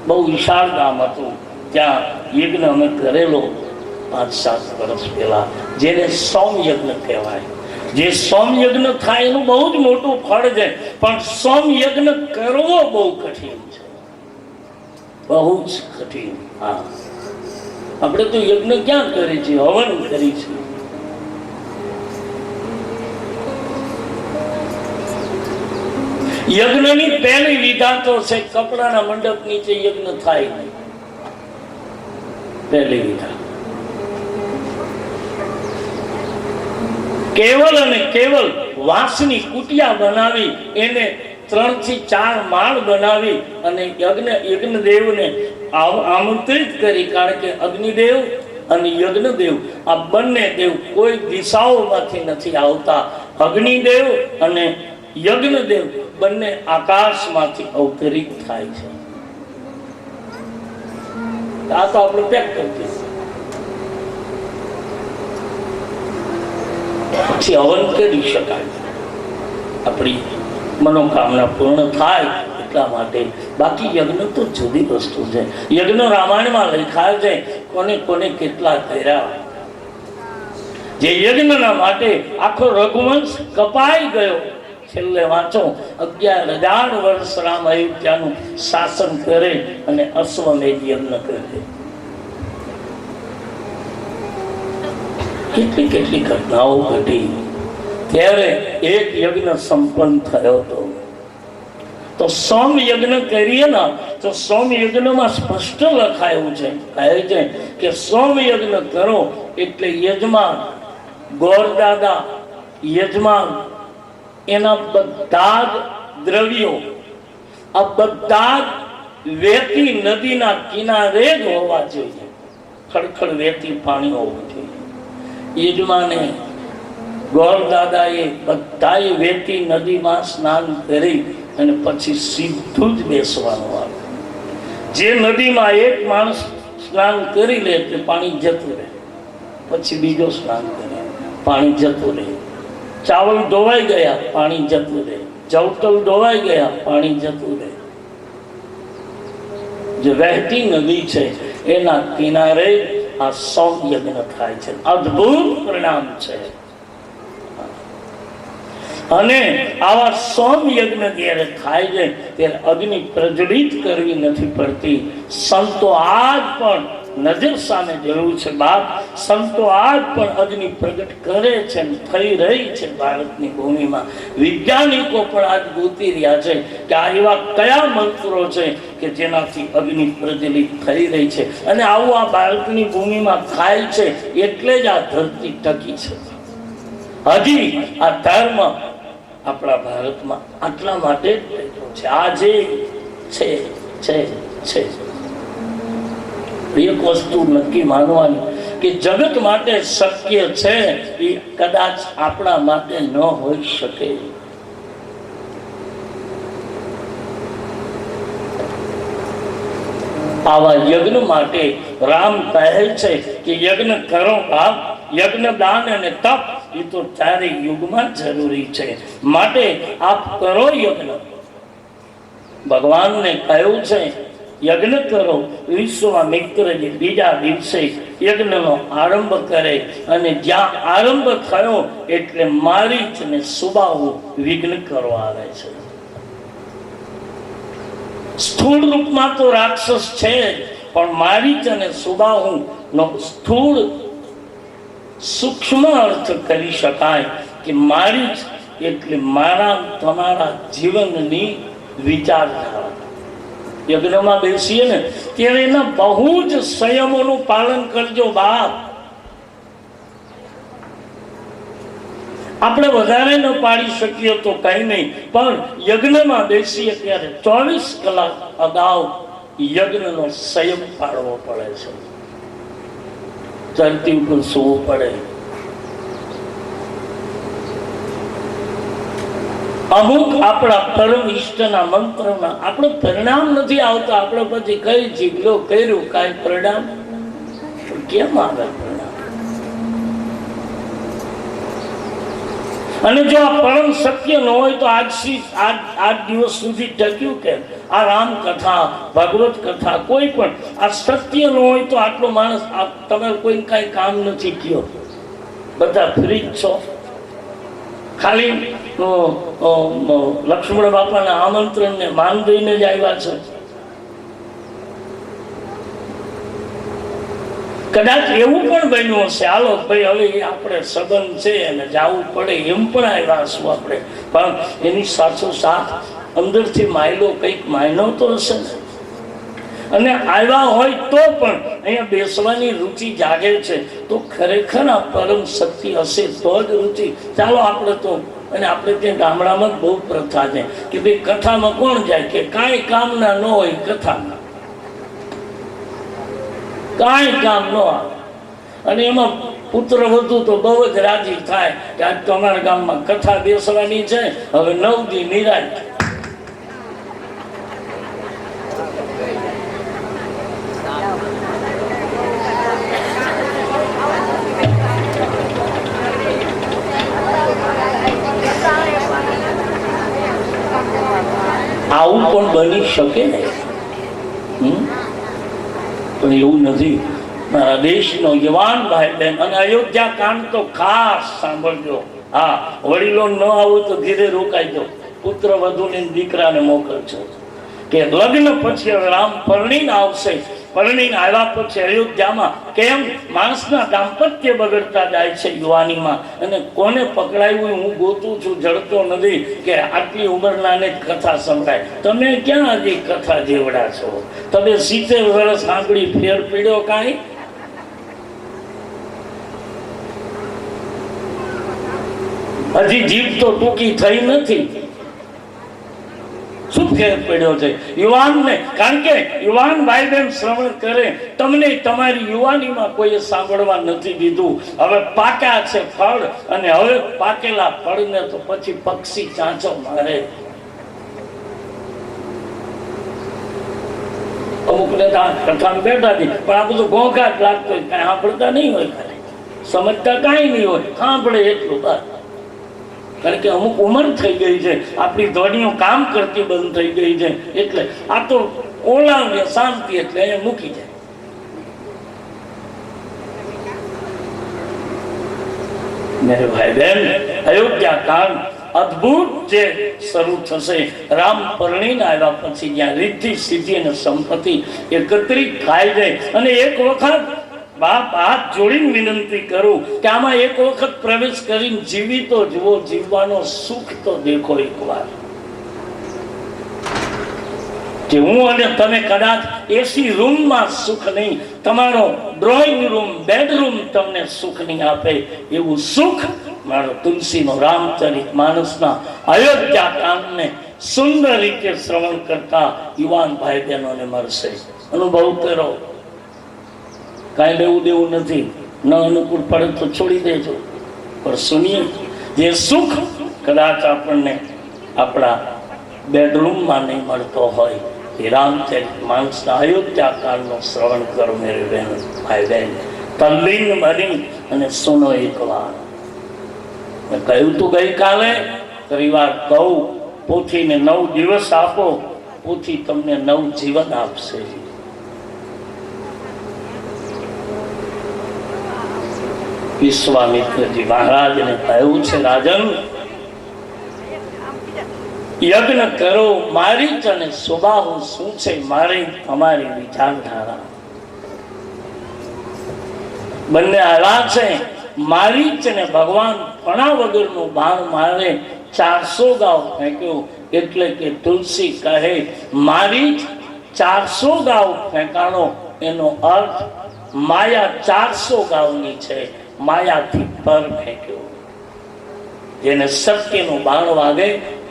બહુ વિશાળ ગામ હતું. ત્યાં યજ્ઞ અમે કરેલો 5-7 વર્ષ પહેલા, જેને સોમ યજ્ઞ કહેવાય. જે સોમ યજ્ઞ થાય એનું બહુ જ મોટું ફળ છે, પણ સોમ યજ્ઞ કરવો બહુ કઠિન છે, બહુ જ કઠિન. હા, આપણે તો યજ્ઞ ક્યાં કરીએ છીએ? હવન કરી છે. યજ્ઞની પહેલી વિધા તો છે કપડાના મંડપ નીચે યજ્ઞ થાય નહીં. પહેલી વિધા કેવલ અને કેવલ વાંસની કુટિયા બનાવી એને 3 થી 4 માળ બનાવી અને યજ્ઞદેવને આમંત્રિત કરી. કારણ કે અગ્નિદેવ અને યજ્ઞદેવ આ બંને દેવ કોઈ દિશાઓમાંથી નથી આવતા. અગ્નિદેવ અને યજ્ઞદેવ બંને આકાશમાંથી અવતરિત થાય છે. આ તો આપણે પેક કરી દઈશું. પછી હવન કરી શકાય, આપણી મનોકામના પૂર્ણ થાય એટલા માટે. બાકી યજ્ઞ તો જુદી વસ્તુ છે. યજ્ઞ રામાયણમાં લખાય છે કોને કોને કેટલા કર્યા. જે યજ્ઞના માટે આખો રઘુવંશ કપાઈ ગયો. છેલ્લે વાંચો 11,000 વર્ષ રામ અયોધ્યાનું શાસન કરે અને અશ્વમેધ યજ્ઞ કરે. કેટલી કેટલી ઘટનાઓ ઘટી. ત્યારે એક યજ્ઞ સંપન્ન થયો હતો. તો સોમ યજ્ઞ કરીએ ને તો સોમ યજ્ઞમાં સ્પષ્ટ લખાયું છે, કહે છે કે સોમ યજ્ઞ કરો એટલે યજમાન, ગોરદાદા, યજમાન, એના બધા જ દ્રવ્યો આ બધા જ વેતી નદીના કિનારે જ હોવા જોઈએ. ખડખડ વેતી પાણી હોવું જોઈએ. યજમાને, ગોરદાદાએ બધાએ વેતી નદીમાં સ્નાન કરી અને પછી સીધું જ બેસવાનું આવે. જે નદીમાં એક માણસ સ્નાન કરી લે એટલે પાણી જતું રહે, પછી બીજો સ્નાન કરે, પાણી જતું રહે. ચાવલ ધોવાઈ ગયા, પાણી જતું રહે. જવતલ ધોવાઈ ગયા, પાણી જતું રહે. જે વહેતી નદી છે એના કિનારે આ સોમ યજ્ઞ થાય છે. અદ્ભુત પરિણામ છે. અને આવા સોમ યજ્ઞ જ્યારે થાય છે ત્યારે અગ્નિ પ્રજ્વલિત કરવી નથી પડતી. સંતો આજ પણ નજર સામે જોયું છે બાપ, સંતો આજ પણ અગ્નિ પ્રગટ કરે છે, થઈ રહી છે ભારતની ભૂમિમાં. વૈજ્ઞાનિકો પણ આજ ગોતી રહ્યા છે કે આ એવા કયા મંત્રો છે કે જેનાથી અગ્નિ પ્રજ્વલિત થઈ રહી છે. અને આવું આ ભારતની ભૂમિમાં થાય છે એટલે જ આ ધરતી ટકી છે. હજી આ ધર્મ આપણા ભારતમાં આટલા માટે છે. આજે છે છે છે એક વસ્તુ નક્કી માનવાની કે જગત માટે શક્ય છે એ કદાચ આપણા માટે ન હોઈ શકે. આવા યજ્ઞ માટે રામ કહે છે કે યજ્ઞ કરો બાપ. યજ્ઞ, દાન અને તપ એ તો ચારે યુગમાં જરૂરી છે. માટે આપ કરો યજ્ઞ. ભગવાનને કહ્યું છે યજ્ઞ કરો. વિશ્વામિત્રજી બીજા દિવસે યજ્ઞનો આરંભ કરે અને જ્યાં આરંભ થયો એટલે મારીચ અને સુબાહુ વિઘ્ન કરવા આવે છે. સ્થૂળ રૂપમાં તો રાક્ષસ છે પણ મારીચ અને સુબાહુ નો સ્થૂળ સૂક્ષ્મ અર્થ કરી શકાય કે મારીચ એટલે મારા તમારા જીવનની વિચારધારા. યજ્ઞમાં બેસીએ ને ત્યારે એના બહુ જ સંયમોનું પાલન કરજો બાપ. આપણે વધારે ન પાડી શકીએ તો કઈ નહીં, પણ યજ્ઞમાં બેસીએ ત્યારે 24 કલાક અગાઉ યજ્ઞનો સંયમ પાડવો પડે છે. ધરતી ઉપર સૂવું પડે. અમુક આપણા પરમ ઈષ્ટના મંત્રના આપણે પરિણામ નથી આવતા. આપણે પછી કઈ જીવલો કર્યું કઈ પરિણામ કેમ આવે પરિણામ? અને જો આ પરમ સત્ય ન હોય તો આજ દિવસ સુધી ટક્યું કેમ? આ રામ કથા, ભગવત કથા, કોઈ પણ આ સત્ય ન હોય તો આટલો માણસ તમે કોઈ કઈ કામ નથી કયો. બધા ફ્રી છો. ખાલી લક્ષ્મણ બાપાના આમંત્રણને માન દઈને જ આવ્યા છે. કદાચ એવું પણ બન્યું હશે હાલો ભાઈ હવે આપણે સંબંધ છે અને જવું પડે એમ પણ આવ્યા હશું આપણે, પણ એની સાથોસાથ અંદરથી માયલો કંઈક માયનો તો હશે ને. અને આવ્યા હોય તો પણ અહીંયા બેસવાની રુચિ જાગે છે તો ખરેખર આ પરમ શક્તિ હશે તો જ રુચિ. ચાલો આપણે તો, અને આપણે ત્યાં ગામડામાં જ બહુ પ્રથા છે કે ભાઈ કથામાં કોણ જાય કે કાંઈ કામના ન હોય કથામાં, કાંઈ કામ ન આવે. અને એમાં પુત્ર વધુ તો બહુ જ રાજી થાય કે આજ તો અમારા ગામમાં કથા બેસવાની છે, હવે 9 દી નિરાશ. આવું પણ બની શકે ને, પણ એવું નથી. મારા દેશનો યુવાન ભાઈ બહેન, અને અયોધ્યા કાંડ તો ખાસ સાંભળજો. હા, વડીલો ન આવું તો ધીરે રોકાઈ દો, પુત્ર વધુને દીકરાને મોકલજો કે લગ્ન પછી હવે રામ પરણીને આવશે. પરણીને આવ્યા પછી અયોધ્યામાં કેમ માણસના દાંપત્ય બગડતા જાય છે યુવાનીમાં. અને કોને પકડાયું હું ગોતું છું, જડતો નથી કે આટલી ઉંમરનાને કથા સંભળાય. તમે ક્યાં હજી કથા જેવડા છો? તમે 70 વર્ષ સાંભળી ફેર પીડ્યો કાંઈ? હજી જીભ તો ટૂંકી થઈ નથી, શું ફેર પડ્યો છે યુવાનને? કારણ કે યુવાન ભાઈ બહેન શ્રવણ કરે, તમને તમારી યુવાનીમાં કોઈએ સાંભળવા નથી દીધું. હવે પાક્યા છે ફળ, અને હવે પાકેલા ફળને તો પછી પક્ષી ચાંચો મારે. અમુક ને કથામાં બેઠા છે પણ આ બધું ઘોઘાટ લાગતો હોય, કઈ સાંભળતા નહીં હોય, સમજતા કાંઈ નહીં હોય, સાંભળે એટલું બસ. કારણ કે અમુક ઉંમર થઈ ગઈ છે, આપણી ધ્વનિઓ કામ કરતી બંધ થઈ ગઈ છે, એટલે આ તો ઓલાવે શાંતિ એટલે અહીંયા મૂકી જાય. મેરે ભાઈ બહેન, અયોધ્યા કાંડ અદ્ભુત જે શરૂ થશે રામ પરણીને આવ્યા પછી, જ્યાં રિદ્ધિ સિદ્ધિ અને સંપત્તિ એકત્રિત થાય જાય. અને એક વખત બાપ હાથ જોડીને વિનંતી કરું કે આમાં એક વખત પ્રવેશ કરીને જીવી તો જુઓ, જીવવાનો સુખ તો દેખો એકવાર. કે હું અને તમે કદાચ એસી રૂમમાં સુખ નહીં, તમારો ડ્રોઈંગ રૂમ, બેડરૂમ તમને સુખ નહીં આપે, એવું સુખ મારો તુલસીનો રામચરિત માનસના અયોધ્યા કાંડને સુંદર રીતે શ્રવણ કરતા યુવાન ભાઈ બહેનોને મળશે. અનુભવ કરો, કાંઈ લેવું દેવું નથી. ન અનુકૂળ પડે તો છોડી દેજો, પણ સુનિએ જે સુખ કદાચ આપણને આપણા બેડરૂમમાં નહીં મળતો હોય, એ રામચરિત માનસના અયોધ્યા કાળનું શ્રવણ કરો મેરે બહેન ભાઈ બહેન. તલ્લીન બની અને સુનો એકવાર. મેં કહ્યું તું ગઈકાલે, ફરીવાર કહું, પોથીને 9 દિવસ આપો, પોથી તમને 9 જીવન આપશે. વિશ્વામિત્રજી મહારાજને કહ્યું છે, રાજન યજ્ઞ કરો. મારીચ અને સુબાહુ શું છે? મારી તમારી વિચારધારા બંને આવ્યા છે. મારીચ ને ભગવાન ફણા વગરનું બાણ મારે 400 ગાવ ફેંક્યો. એટલે કે તુલસી કહે મારીચ 400 ગાવ ફેંકાણો, એનો અર્થ માયા 400 ગાવની છે, માયાથી પર ફેંક્યો. જેને સત્યનું બાણ વાગે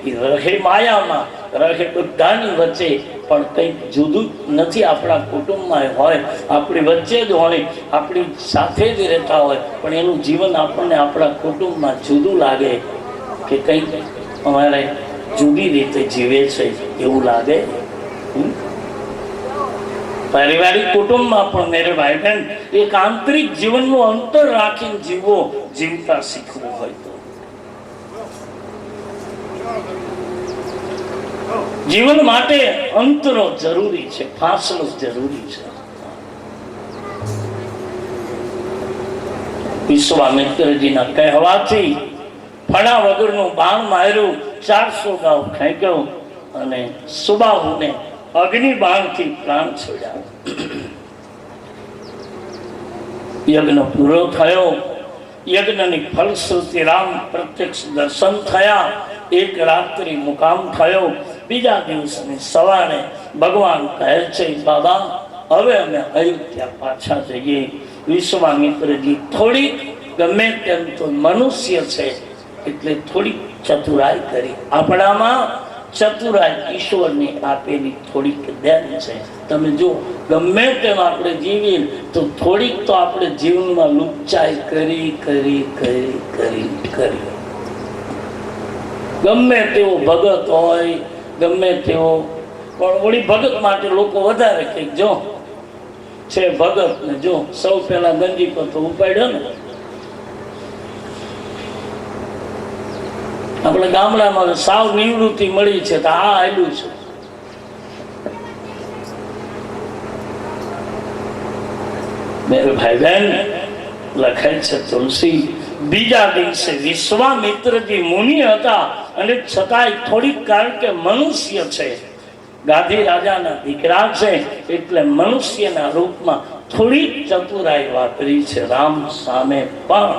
એ રહે માયામાં, રહે બધાની વચ્ચે, પણ કંઈક જુદું નથી. આપણા કુટુંબમાં હોય, આપણી વચ્ચે જ હોય, આપણી સાથે જ રહેતા હોય, પણ એનું જીવન આપણને આપણા કુટુંબમાં જુદું લાગે કે કંઈક અમારે જુદી રીતે જીવે છે એવું લાગે. પારિવારિક કુટુંબમાં પણ મેરે ભાઈ બહેન એક આંતરિક જીવનનું અંતર રાખીને જીવવો, જીવતા શીખવું હોય તો જીવન માટે અંતરો જરૂરી છે, ફાસલો જરૂરી છે. વિશ્વામિત્રજીના કહેવાથી ફણા વગરનું બાણ માર્યું, 400 ગાવ ફેંક્યો અને સુબાહુને અગ્નિ બાણથી પ્રાણ છોડ્યા. યજ્ઞ પૂરો થયો. યજ્ઞની ફલશ્રુતિ રામ પ્રત્યક્ષ દર્શન થયા. એક રાત્રિ મુકામ થયો. બીજા દિવસની સવારે ભગવાન કહે છે બાબા હવે અમે અયોધ્યા પાછા જઈએ. વિશ્વામિત્રજી થોડીક ગમે તેમ તો મનુષ્ય છે એટલે થોડીક ચતુરાઈ કરી. આપણામાં ચતુરાઈ ઈશ્વરની આપેલી થોડીક દેન છે. તમે જો ગમે તેમ આપણે જીવીએ તો થોડીક તો આપણે જીવનમાં લુચ્ચાઈ કરી કરી કરી કરી કરી. ગમે તેવો ભગત હોય ગમે તેવો, પણ વળી ભગત માટે લોકો વધારે કંઈક જો છે ભગત ને જો સૌ પહેલા ગંજી પતો ઉપાડ્યો ને. આપણે ગામડામાં સાવ નિવૃત્તિ મળી છે તો આ આવેલું છે. મેરે ભાઈ બહેન લખે છે તુલસી બીજા દિવસે વિશ્વામિત્રજી મુનિ હતા અને છતાંય થોડીક, કારણ કે મનુષ્ય છે, ગાદી રાજાના દીકરા છે એટલે મનુષ્યના રૂપમાં થોડીક ચતુરાઈ વાપરી છે. રામ સામે પણ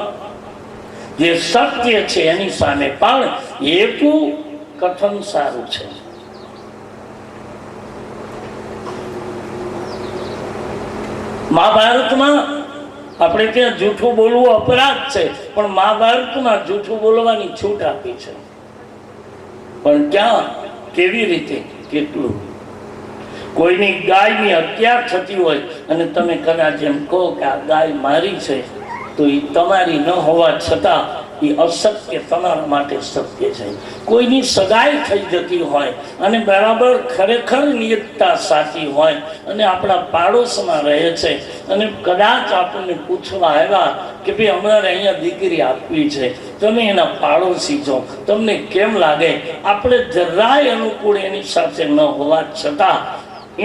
જે સત્ય છે એની સામે પણ હેતુ કથન સારું છે. મહાભારતમાં આપણે ત્યાં જૂઠું બોલવું અપરાધ છે, પણ મહાભારતમાં જૂઠું બોલવાની છૂટ આપી છે. પણ ક્યાં, કેવી રીતે, કેટલું? કોઈની ગાયની હત્યા થતી હોય અને તમે કદાચ એમ કહો કે આ ગાય મારી છે, તો એ તમારી ન હોવા છતાં એ અસત્ય તમારા માટે સત્ય છે. કોઈની સગાઈ થઈ જતી હોય અને બરાબર ખરેખર નિયતતા સાચી હોય અને આપણા પાડોશમાં રહે છે અને કદાચ આપણને પૂછવા આવ્યા કે ભાઈ અમારે અહીંયા દીકરી આપવી છે, તમે એના પાડોશી છો, તમને કેમ લાગે? આપણે જરાય અનુકૂળ એની સાથે ન હોવા છતાં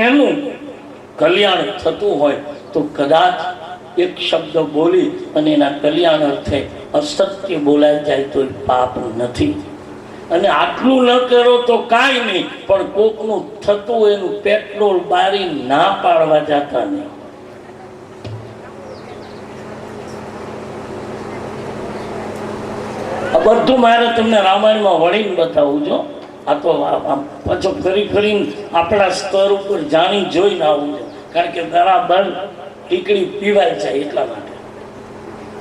એનું કલ્યાણ થતું હોય તો કદાચ એક શબ્દ બોલી અને એના કલ્યાણ અર્થે અસત્ય બોલાઈ જાય તો પાપ નથી. અને આટલું ન કરો તો કાંઈ નહીં, પણ કોકનું થતું એનું પેટ્રોલ બારી ના પાડવા જતા નહીં. આ બધું મારે તમને રામાયણમાં વળીને બતાવું છો. આ તો પાછો ફરી ફરીને આપણા સ્તર ઉપર જાણી જોઈને આવું છે, કારણ કે બરાબર ટીકડી પીવાય જાય એટલા માટે.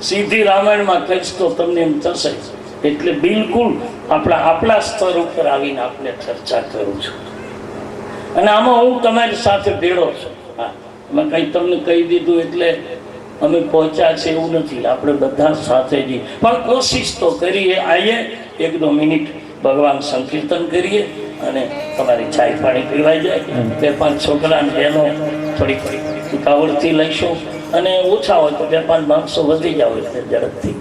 સીધી રામાયણમાં કહીશ તો તમને એમ થશે, એટલે બિલકુલ આપણા સ્તર ઉપર આવીને આપણે ચર્ચા કરું છું. અને આમાં હું તમારી સાથે ભેળો છું. હા, મેં કંઈ તમને કહી દીધું એટલે અમે પહોંચ્યા છે એવું નથી. આપણે બધા સાથે જ પણ કોશિશ તો કરીએ. આવીએ 1-2 મિનિટ ભગવાન સંકીર્તન કરીએ અને તમારી ચાય પાણી પીવાઈ જાય. 2-5 છોકરાને બહેનો થોડી ઉતાવળથી લઈશું અને ઓછા હોય તો 2-5 માણસો વધી જાવ એટલે ઝડપથી.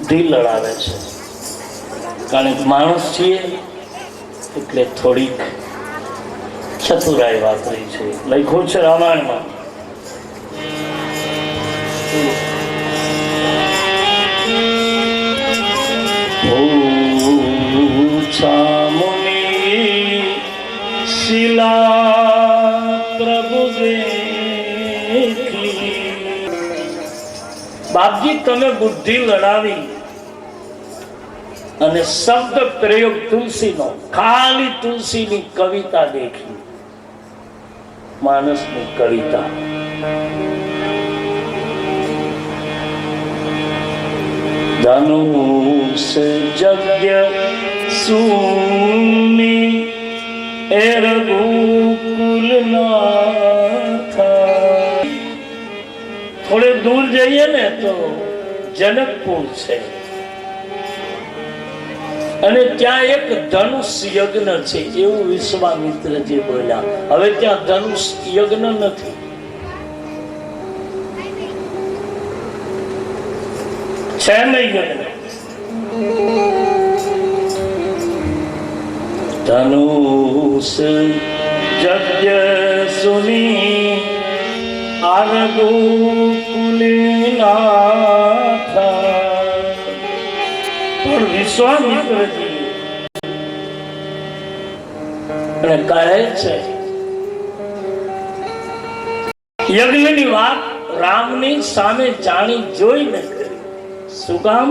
બુદ્ધિ લડાવે છે, કારણ કે માણસ છીએ એટલે થોડીક ચતુરાઈ વાપરી છે. લખ્યું છે રામાયણમાં, શિલા પ્રભુ બાપજી તમે બુદ્ધિ લડાવી અને શબ્દ પ્રયોગ તુલસીનો, ખાલી તુલસીની કવિતા દેખી, માનસની કવિતા. ધનુષ જગ્ય સુમી એ રઘુકુલ નાથા. થોડે દૂર જઈએ ને તો જનકપુર છે, અને ત્યાં એક ધનુષ યજ્ઞ છે એવું વિશ્વામિત્રજી બોલ્યા. હવે ત્યાં ધનુષ યજ્ઞ નથી, છે નહીં યજ્ઞ. ધનુષ જગ્ય સુની આરગુકુલનાથા. પણ વિશ્વામિત્રજી અને કહે છે યજ્ઞની વાત રામની સામે જાણી જોઈ ન કરી. શું કામ?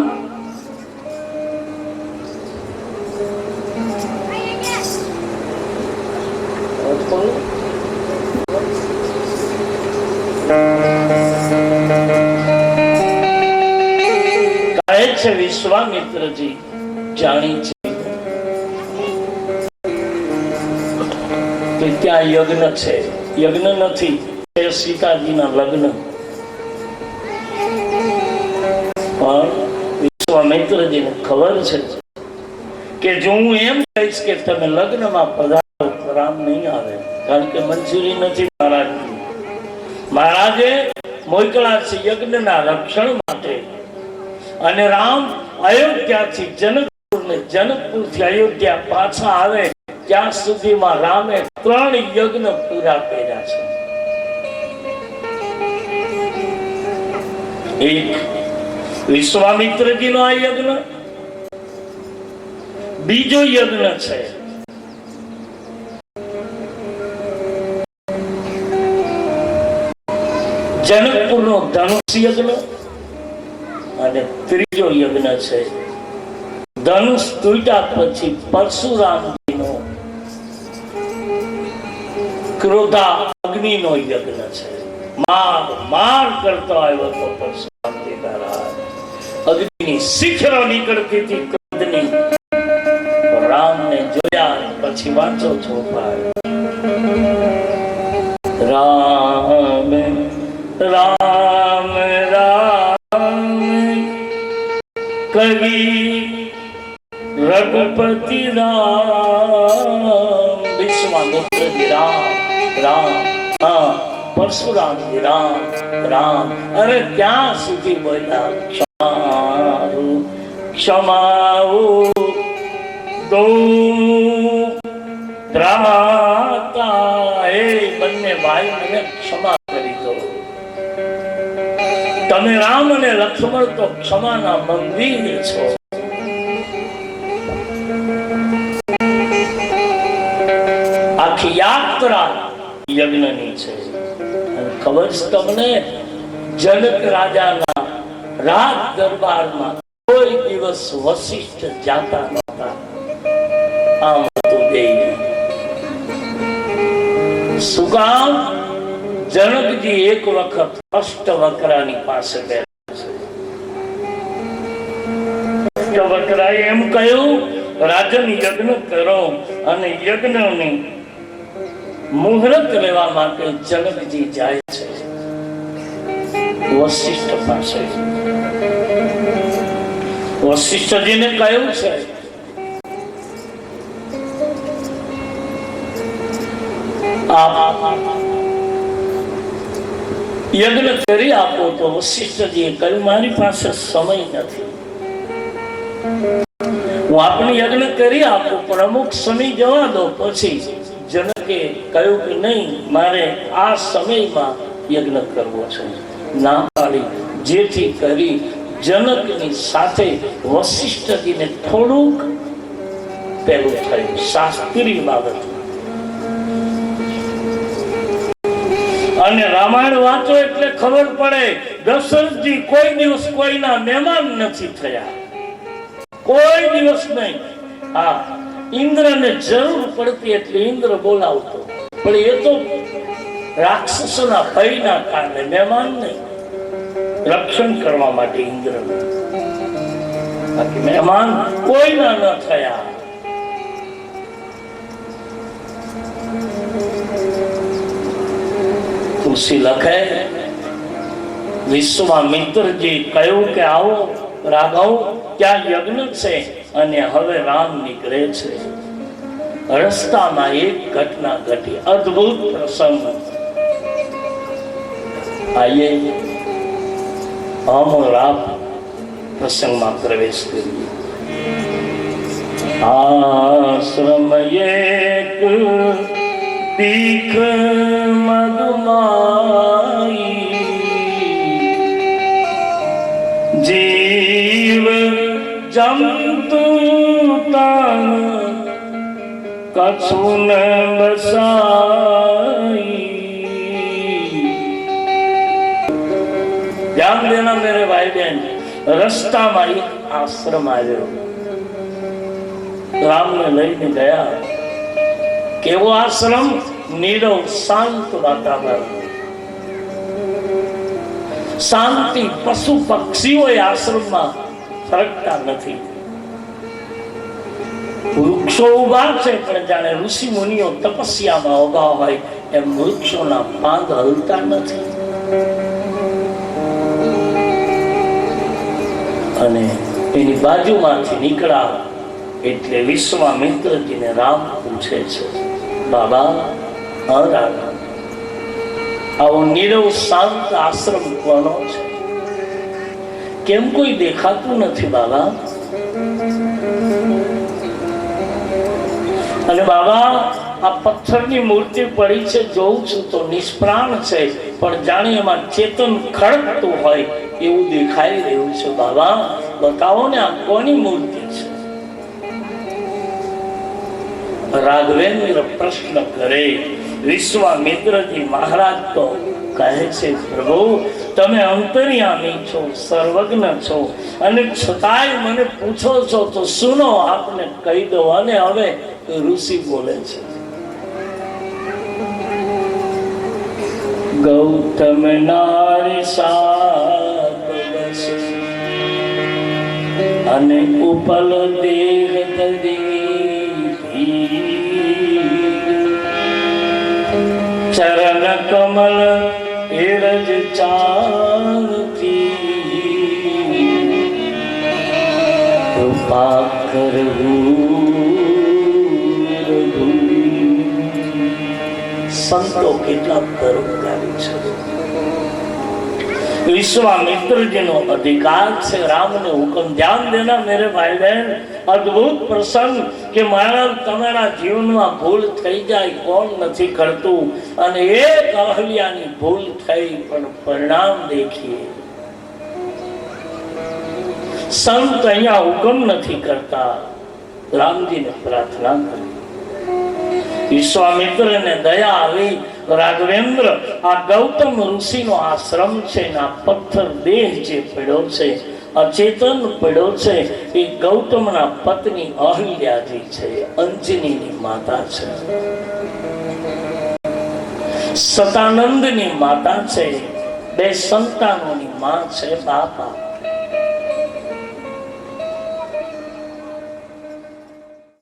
કહે છે વિશ્વામિત્રજી જાણી છે કે ત્યાં યજ્ઞ છે. યજ્ઞ નથી, સીતાજીના લગ્ન. પણ વિશ્વામિત્રજીને ખબર છે કે જો હું એમ કહીશ કે તમે લગ્નમાં પધારો તો રામ નહીં આવે, કારણ કે મંજૂરી નથી મહારાજની. મહારાજે મોકલા છે યજ્ઞના રક્ષણ માટે, અને રામ અયોધ્યાથી જનકપુરથી અયોધ્યા પાછા આવે ત્યાં સુધીમાં રામે 3 યજ્ઞ પૂરા કર્યા છે. એક વિશ્વામિત્રજીનો આ યજ્ઞ, બીજો યજ્ઞ છે જનકપુરનો ધનુષ યજ્ઞ, અને ત્રીજો યજ્ઞ છે ધનુષ તૂટ્યા પછી પરશુરામજીનો ક્રોધા અગ્નિનો યજ્ઞ છે. માર કરતો આવ્યો તો પરશુરામજી મહારાજ, અગ્નિની શિખરો નીકળતી હતી ક્રોધની. રામને જોયા પછી વાંચો છો રામ રામ રામ કવિ રઘુપતિ રામ. વિશ્વામિત્રજી રામ રામ, હા પરશુરામજી રામ રામ. અરે ત્યાં સુધી બોલ્યા ક્ષમાવું દો ત્રાતા. હે બંને ભાઈ મને ક્ષમા કરી દો. તમે રામ અને લક્ષ્મણ તો ક્ષમાના મંદિર છો. આખી યાત્રા યજ્ઞની છે. ખબર છે તમને, જનક રાજાના રાજ દરબારમાં કોઈ દિવસ વશિષ્ઠ જાતા નહોતા. આમ હતું દેવી. શું કામ? જનકજી એક વખત અષ્ટવક્રાની પાસે બેઠા છે. અષ્ટવક્રાએ એમ કહ્યું, રાજન યજ્ઞ કરો. અને યજ્ઞની મુહૂર્ત લેવા માટે જનકજી જાય છે વશિષ્ઠ પાસે. વશિષ્ઠજીને કહ્યું છે યજ્ઞ કરી આપો. તો વશિષ્ઠજીએ કહ્યું મારી પાસે સમય નથી. હું આપને યજ્ઞ કરી આપું, પણ અમુક સમય જવા દો. પછી જનકે કહ્યું કે નહીં, મારે આ સમયમાં યજ્ઞ કરવો છે. ના પાડી, જેથી કરી જનકની સાથે વશિષ્ઠજીને થોડુંક પેલું થયું, શાસ્ત્રીય બાબત. અને રામાયણ વાંચો એટલે ખબર પડે, દશરથજી કોઈ દિવસ કોઈના મહેમાન નથી થયા, કોઈ દિવસ નહીં. હા, ઇન્દ્રને જરૂર પડતી એટલે ઇન્દ્ર બોલાવતો, પણ એ તો રાક્ષસોના ભયના કારણે, મહેમાન નહીં, રક્ષણ કરવા માટે ઇન્દ્ર. બાકી મહેમાન કોઈના ન થયા. તુલસી લખે, વિશ્વામિત્રજી કહ્યું કે આવો રાઘવ, ત્યાં યજ્ઞ છે અને હવે રામ નીકળે છે. રસ્તામાં એક ઘટના ઘટી, અદ્ભુત પ્રસંગ. આઈએ હમ રામ પ્રસંગમાં પ્રવેશ કરીએ. આશ્રમ એક દીખ મધમાઈ, જીવ જંતુ તાન કછુન બસાઈ. ધ્યાન દેના મેરે ભાઈ બહેન, રસ્તામાં એક આશ્રમ આવ્યો, રામને લઈને ગયા. કેવો આશ્રમ? નીરવ શાંત વાતાવરણ, શાંતિ. પશુ પક્ષીઓ એ આશ્રમમાં ફરકતા નથી. વૃક્ષો ઉભા છે, પણ જાણે ઋષિ મુનિઓ તપસ્યામાં ઉભા હોય એમ વૃક્ષોના પાંદ હલતા નથી. અને એની બાજુમાંથી નીકળ્યા એટલે વિશ્વામિત્રજીને રામ પૂછે છે, બાબા, આવો નીરવ શાંત આશ્રમ કોનો છે? કેમ કોઈ દેખાતું નથી બાબા? અને બાબા, આ પથ્થરની મૂર્તિ પડી છે, જોઉં છું તો નિષ્પ્રાણ છે, પણ જાણે એમાં ચેતન ખડકતું હોય એવું દેખાઈ રહ્યું છે. બાબા, બતાવો ને આ કોની મૂર્તિ છે? રાઘવેન્દ્ર પ્રશ્ન કરે. વિશ્વામિત્રજી મહારાજ તો કહે છે, પ્રભુ, તમે અંતર્યામી છો, સર્વજ્ઞ છો, અને છતાંય મને પૂછો છો તો સુનો, આપને કહી દો. અને હવે ઋષિ બોલે છે, ગૌતમ નારી સાત અને ઉપલ દેહ ધરી, ચરણ કમલ એરજ ચાલતી, કૃપા કરવું. સંતો કેટલા પરોપકારી છે. વિશ્વામિત્રજીનો અધિકાર છે રામને હુકમ. ધ્યાન દેના મેરે ભાઈ બહેન, અદ્ભુત પ્રસંગ કે મારા તમારા જીવનમાં ભૂલ થઈ જાય, કોણ નથી કરતું? અને એક અહલ્યાની ભૂલ થઈ, પણ પરિણામ દેખીએ. સંત અહીંયા હુકમ નથી કરતા, રામજીને પ્રાર્થના કરી. વિશ્વામિત્રને દયા આવી. રાઘવેન્દ્ર, આ ગૌતમ ઋષિનો આશ્રમ છે, આ પથ્થર દેહ જે પડ્યો છે, અચેતન પડ્યો છે, એ ગૌતમના પત્ની અહલ્યાજી છે, અંજનીની માતા છે, સતાનંદની માતા છે, બે સંતાનોની માં છે. બાપા,